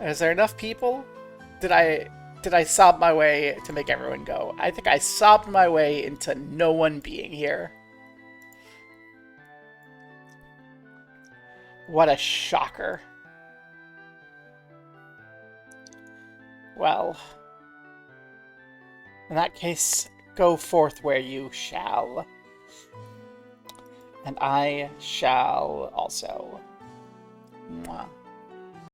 is there enough people? Did I sob my way to make everyone go? I think I sobbed my way into no one being here. What a shocker. Well, in that case, go forth where you shall. And I shall also. Mwah.